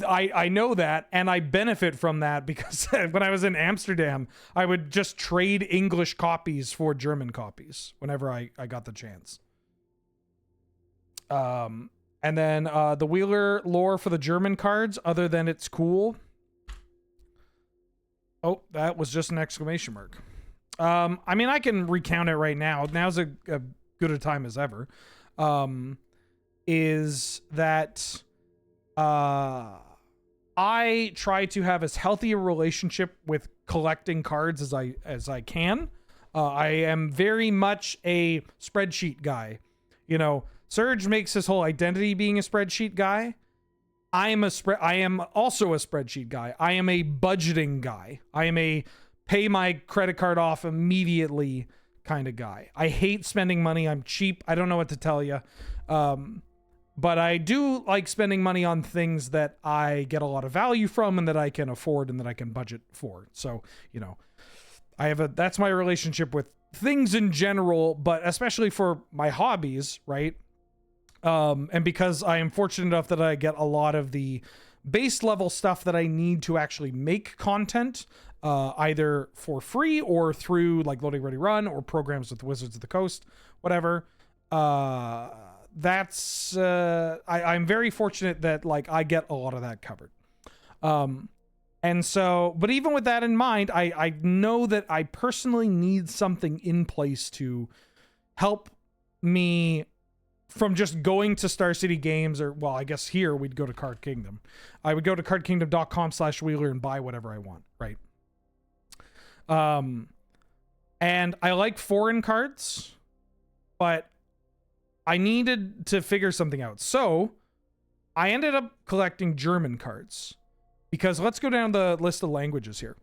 I know that, and I benefit from that because when I was in Amsterdam, I would just trade English copies for German copies whenever I got the chance. And then the Wheeler lore for the German cards, other than it's cool. Oh, that was just an exclamation mark. I mean, I can recount it right now. Now's a good a time as ever. Is that I try to have as healthy a relationship with collecting cards as I can. I am very much a spreadsheet guy. You know, Surge makes his whole identity being a spreadsheet guy. I am also a spreadsheet guy. I am a budgeting guy. I am a pay my credit card off immediately kind of guy. I hate spending money. I'm cheap. I don't know what to tell you. But I do like spending money on things that I get a lot of value from and that I can afford and that I can budget for. So, you know, that's my relationship with things in general, but especially for my hobbies, right? And because I am fortunate enough that I get a lot of the base level stuff that I need to actually make content, either for free or through like Loading Ready Run or programs with Wizards of the Coast, whatever. I'm very fortunate that like I get a lot of that covered. And so, but even with that in mind, I know that I personally need something in place to help me from just going to Star City Games, or, well, I guess here we'd go to Card Kingdom. I would go to cardkingdom.com/Wheeler and buy whatever I want, right? And I like foreign cards, but I needed to figure something out. So I ended up collecting German cards because let's go down the list of languages here.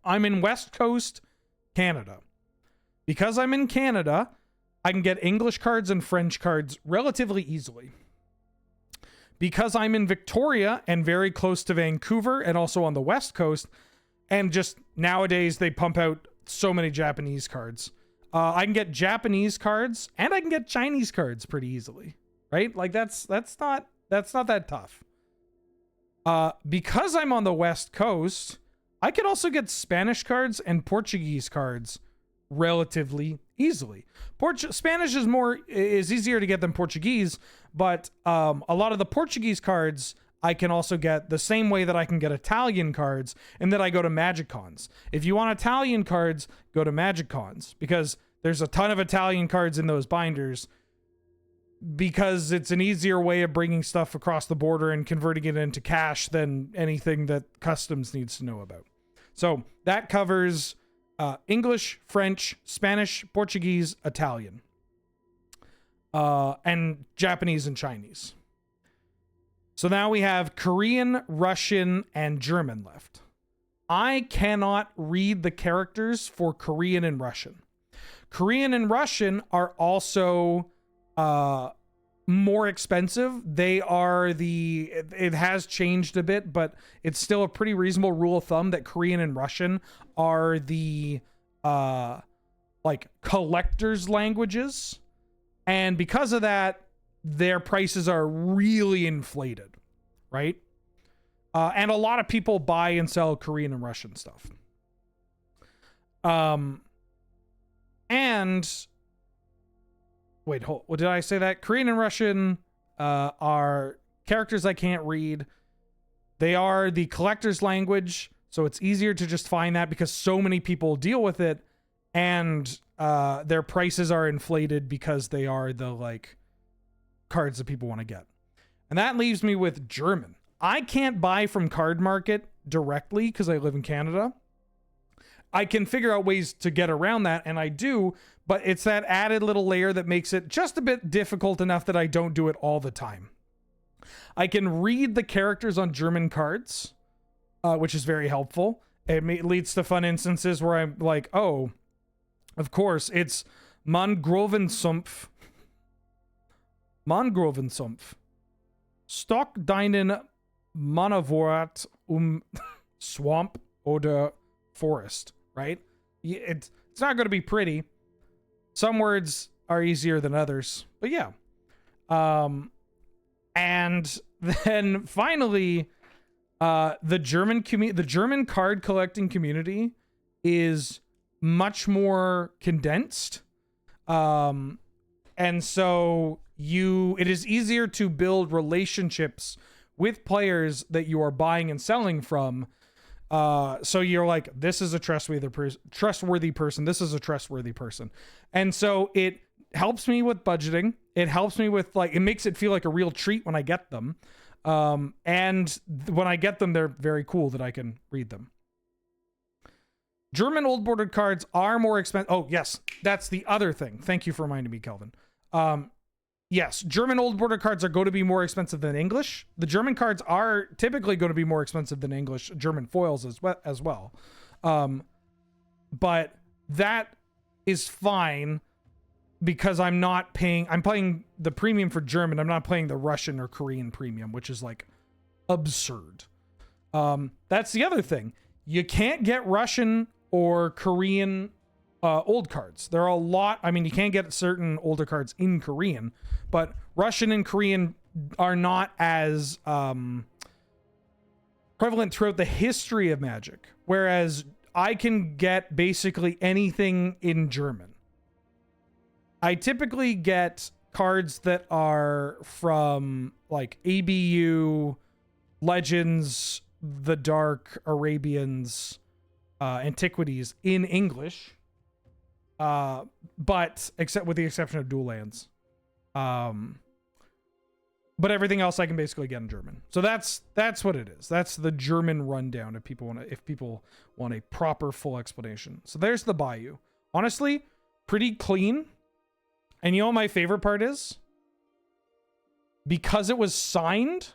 I'm in West Coast, Canada. Because I'm in Canada, I can get English cards and French cards relatively easily. Because I'm in Victoria and very close to Vancouver and also on the West Coast, and just nowadays they pump out so many Japanese cards. I can get Japanese cards and I can get Chinese cards pretty easily, right? Like that's not that tough. Because I'm on the West Coast, I could also get Spanish cards and Portuguese cards relatively easily. Spanish is easier to get than Portuguese, but a lot of the Portuguese cards I can also get the same way that I can get Italian cards, and that I go to MagicCons. If you want Italian cards, go to MagicCons, because there's a ton of Italian cards in those binders, because it's an easier way of bringing stuff across the border and converting it into cash than anything that customs needs to know about. So that covers English, French, Spanish, Portuguese, Italian, and Japanese and Chinese. So now we have Korean, Russian, and German left. I cannot read the characters for Korean and Russian. Korean and Russian are also more expensive. They are it has changed a bit, but it's still a pretty reasonable rule of thumb that Korean and Russian are the like collectors languages. And because of that, their prices are really inflated, right? And a lot of people buy and sell Korean and Russian stuff. And wait, what did I say that? Korean and Russian are characters I can't read. They are the collector's language, so it's easier to just find that because so many people deal with it, and their prices are inflated because they are the like cards that people want to get. And that leaves me with German. I can't buy from Card Market directly because I live in Canada. I can figure out ways to get around that, and I do, but it's that added little layer that makes it just a bit difficult enough that I don't do it all the time. I can read the characters on German cards, which is very helpful. It leads to fun instances where I'm like, oh, of course, it's Mangrovensumpf. Mangrovensumpf. Stock deinen Manavorat Swamp oder Forest, right? It's not going to be pretty. Some words are easier than others, but yeah. And then finally, the German card collecting community is much more condensed. And so it is easier to build relationships with players that you are buying and selling from. So you're like, this is a trustworthy person. This is a trustworthy person. And so it helps me with budgeting. It helps me with it makes it feel like a real treat when I get them. And when I get them, they're very cool that I can read them. German old bordered cards are more expensive. Oh, yes. That's the other thing. Thank you for reminding me, Kelvin. Yes, German old border cards are going to be more expensive than English. The German cards are typically going to be more expensive than English German foils as well. But that is fine because I'm paying the premium for German. I'm not paying the Russian or Korean premium, which is like absurd. That's the other thing. You can't get Russian or Korean old cards. There are a lot. I mean, you can't get certain older cards in Korean, but Russian and Korean are not as prevalent throughout the history of Magic. Whereas I can get basically anything in German. I typically get cards that are from like ABU, Legends, The Dark, Arabians, Antiquities in English. But except with the exception of dual lands. But everything else I can basically get in German. So that's what it is. That's the German rundown if people want a proper full explanation. So there's the Bayou. Honestly, pretty clean. And you know what my favorite part is? Because it was signed,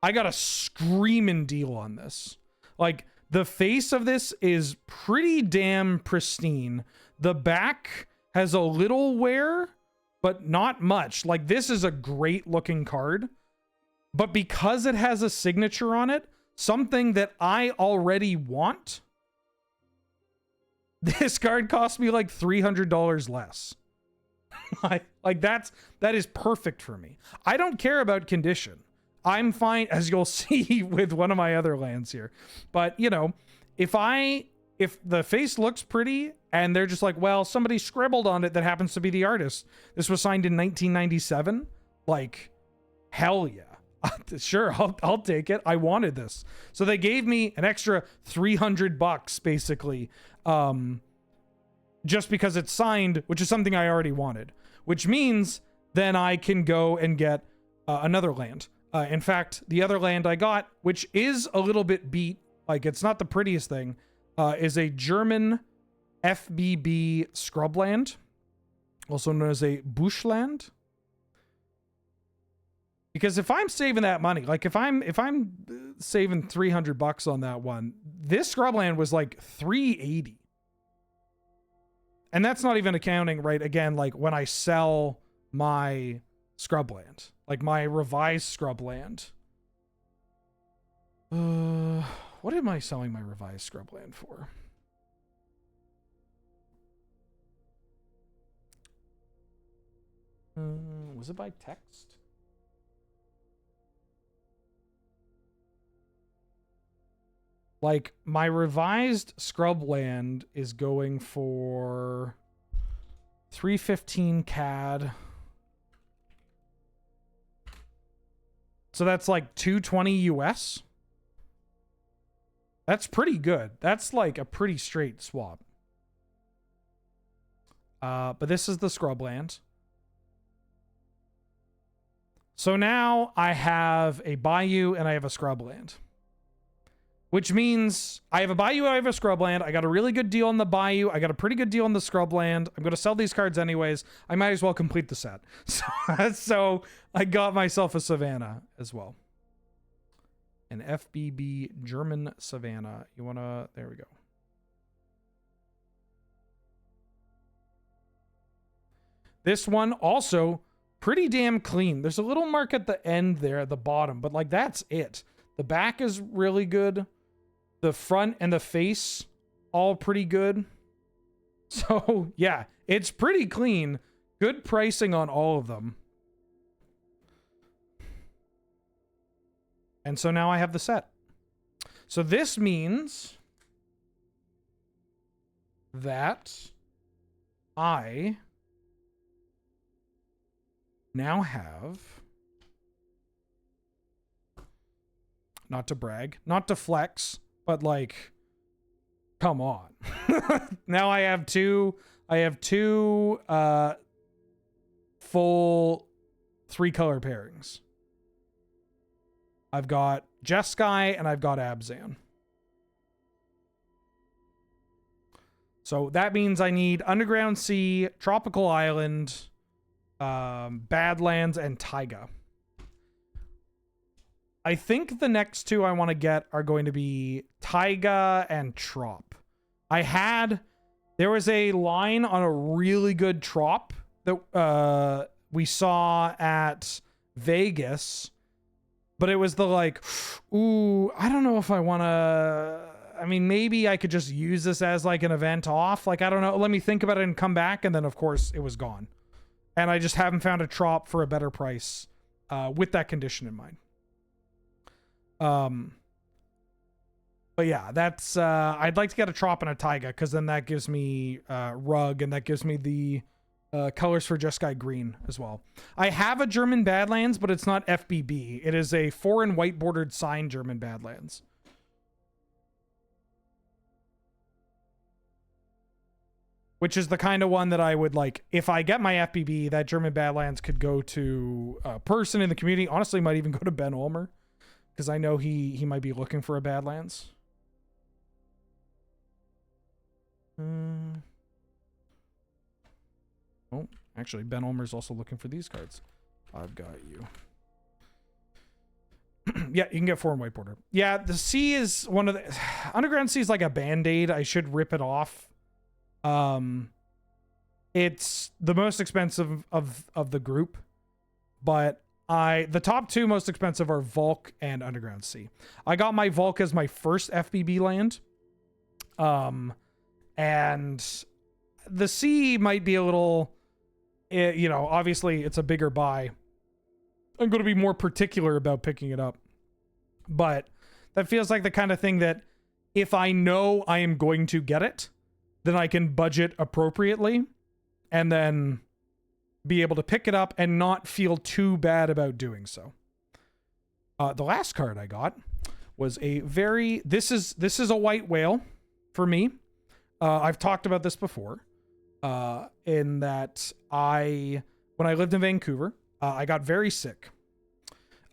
I got a screaming deal on this. Like, the face of this is pretty damn pristine. The back has a little wear, but not much. Like, this is a great looking card. But because it has a signature on it, something that I already want, this card cost me like $300 less. That is perfect for me. I don't care about condition. I'm fine, as you'll see with one of my other lands here. But, you know, if the face looks pretty and they're just like, well, somebody scribbled on it that happens to be the artist. This was signed in 1997. Like, hell yeah. Sure, I'll take it. I wanted this. So they gave me an extra $300 basically, just because it's signed, which is something I already wanted, which means then I can go and get another land. In fact, the other land I got, which is a little bit beat, like it's not the prettiest thing, is a German FBB scrubland, also known as a bushland. Because if I'm saving that money, like if I'm saving $300 on that one, this scrubland was like $380. And that's not even accounting, right? Again, like when I sell my scrubland, like my revised scrubland. What am I selling my revised scrubland for? Was it by text? Like, my revised scrubland is going for 315 CAD. So that's like 220 US. That's pretty good. That's like a pretty straight swap. But this is the scrubland. So now I have a bayou and I have a scrubland. Which means I have a bayou, I have a scrubland. I got a really good deal on the bayou. I got a pretty good deal on the scrubland. I'm going to sell these cards anyways. I might as well complete the set. So I got myself a Savannah as well. An FBB German Savannah. You want to... There we go. This one also pretty damn clean. There's a little mark at the end there at the bottom, but like that's it. The back is really good. The front and the face, all pretty good. So, yeah, it's pretty clean. Good pricing on all of them. And so now I have the set. So this means that I now have, not to brag, not to flex, but like, come on. Now I have two full 3-color pairings. I've got Jeskai and I've got Abzan. So that means I need Underground Sea, Tropical Island, Badlands, and Taiga. I think the next two I want to get are going to be Taiga and Trop. There was a line on a really good Trop that we saw at Vegas, but it was the like, ooh, I don't know if I want to, I mean, maybe I could just use this as like an event off. Like, I don't know. Let me think about it and come back. And then of course it was gone. And I just haven't found a Trop for a better price with that condition in mind. But yeah, that's, I'd like to get a Trop and a Taiga because then that gives me Rug and that gives me the colors for Jeskai Green as well. I have a German Badlands, but it's not FBB. It is a foreign white bordered sign German Badlands. Which is the kind of one that I would like, if I get my FBB, that German Badlands could go to a person in the community. Honestly, might even go to Ben Ulmer. Because I know he might be looking for a Badlands. Oh, actually, Ben Ulmer's also looking for these cards. I've got you. Yeah, you can get foreign white border. Yeah, the C is one of the... Underground Sea is like a Band-Aid. I should rip it off. It's the most expensive of the group, but the top two most expensive are Volk and Underground Sea. I got my Volk as my first FBB land. And the Sea might be a little, you know, obviously it's a bigger buy. I'm going to be more particular about picking it up, but that feels like the kind of thing that if I know I am going to get it, then I can budget appropriately and then be able to pick it up and not feel too bad about doing so. The last card I got was a very, this is a white whale for me. I've talked about this before, in that when I lived in Vancouver, I got very sick,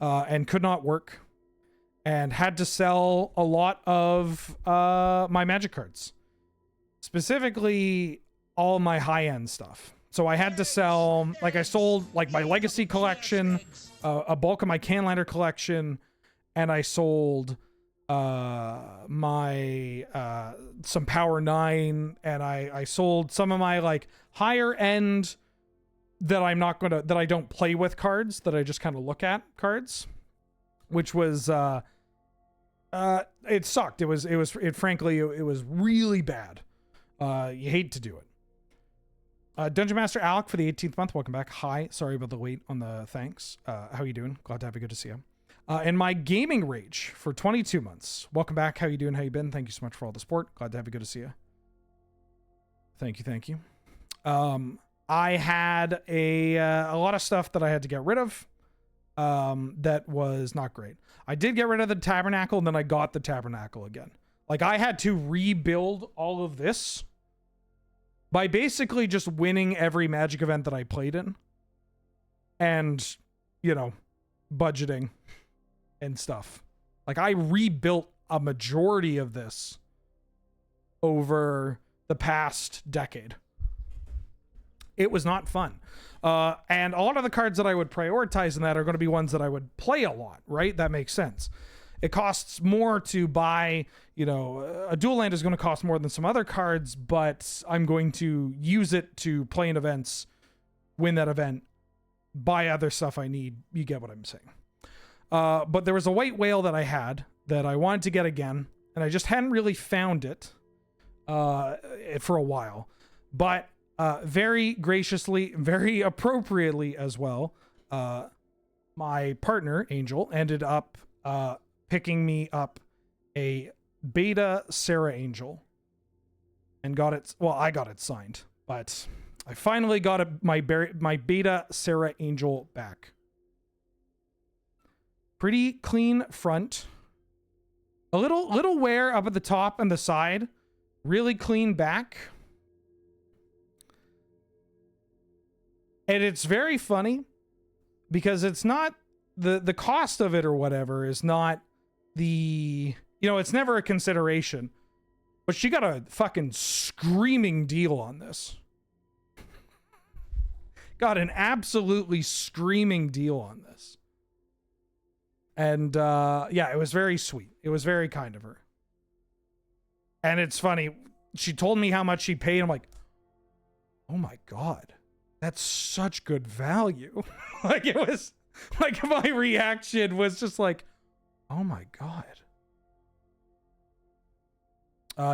and could not work and had to sell a lot of, my Magic cards. Specifically, all my high-end stuff. So I had to sell, like I sold like my Legacy collection, a bulk of my Canlander collection, and I sold my some Power 9, and I sold some of my like higher end that I'm not gonna, that I don't play with cards, that I just kind of look at cards, which was it sucked. Frankly, it was really bad. You hate to do it. Dungeon Master Alec for the 18th month. Welcome back. Hi. Sorry about the wait on the thanks. How you doing? Glad to have you. Good to see you. And my Gaming Rage for 22 months. Welcome back. How you doing? How you been? Thank you so much for all the support. Glad to have you. Good to see you. Thank you. Thank you. I had a lot of stuff that I had to get rid of. That was not great. I did get rid of the Tabernacle, and then I got the Tabernacle again. Like, I had to rebuild all of this by basically just winning every Magic event that I played in. And, you know, budgeting and stuff. Like, I rebuilt a majority of this over the past decade. It was not fun. And a lot of the cards that I would prioritize in that are going to be ones that I would play a lot, right? That makes sense. It costs more to buy, you know, a dual land is going to cost more than some other cards, but I'm going to use it to play in events, win that event, buy other stuff I need. You get what I'm saying. But there was a white whale that I had that I wanted to get again, and I just hadn't really found it for a while. But very graciously, very appropriately as well, my partner, Angel, ended up picking me up a beta Sarah Angel and got it. Well, I got it signed, but I finally got my beta Sarah Angel back. Pretty clean front. A little wear up at the top and the side. Really clean back. And it's very funny because it's not the cost of it or whatever is not the, you know, it's never a consideration, but she got a fucking screaming deal on this. Got an absolutely screaming deal on this. And yeah, it was very sweet. It was very kind of her. And it's funny. She told me how much she paid. I'm like, oh my God. That's such good value. Like, it was like, my reaction was just like, oh my God.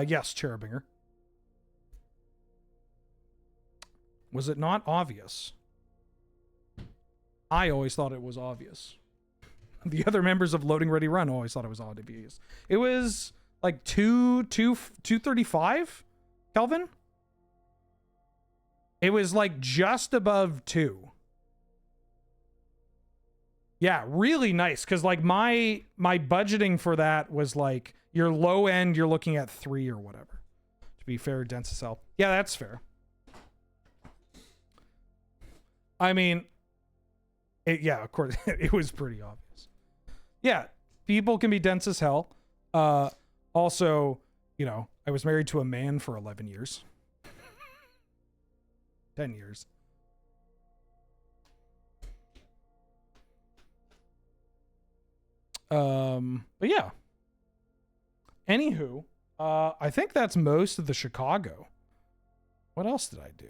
Yes, Cherubinger. Was it not obvious? I always thought it was obvious. The other members of Loading Ready Run always thought it was obvious. It was like 235 Kelvin. It was like just above 2. Yeah, really nice. Cause like my budgeting for that was like your low end, you're looking at 3 or whatever. To be fair, dense as hell. Yeah, that's fair. I mean, yeah, of course, it was pretty obvious. Yeah, people can be dense as hell. Also, you know, I was married to a man for 11 years. 10 years. But yeah. Anywho, I think that's most of the Chicago. What else did I do?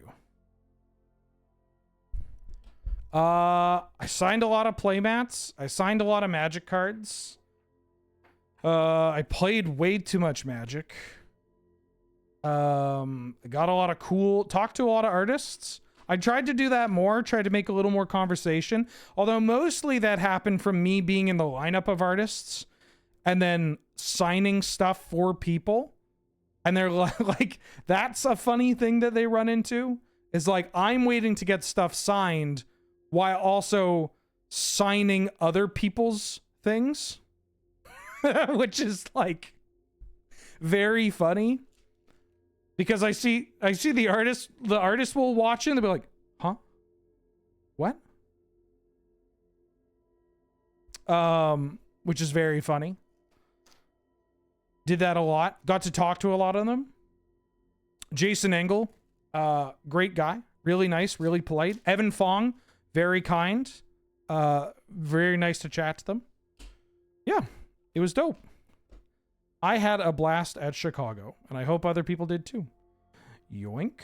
I signed a lot of playmats. I signed a lot of Magic cards. I played way too much Magic. I got a lot of talked to a lot of artists. I tried to do that more, tried to make a little more conversation. Although mostly that happened from me being in the lineup of artists and then signing stuff for people. And they're like, that's a funny thing that they run into is like, I'm waiting to get stuff signed while also signing other people's things, which is like very funny. Because I see the artist will watch it and they'll be like, huh? What? Which is very funny. Did that a lot. Got to talk to a lot of them. Jason Engel, great guy. Really nice, really polite. Evan Fong, very kind. Very nice to chat to them. Yeah, it was dope. I had a blast at Chicago, and I hope other people did too. Yoink.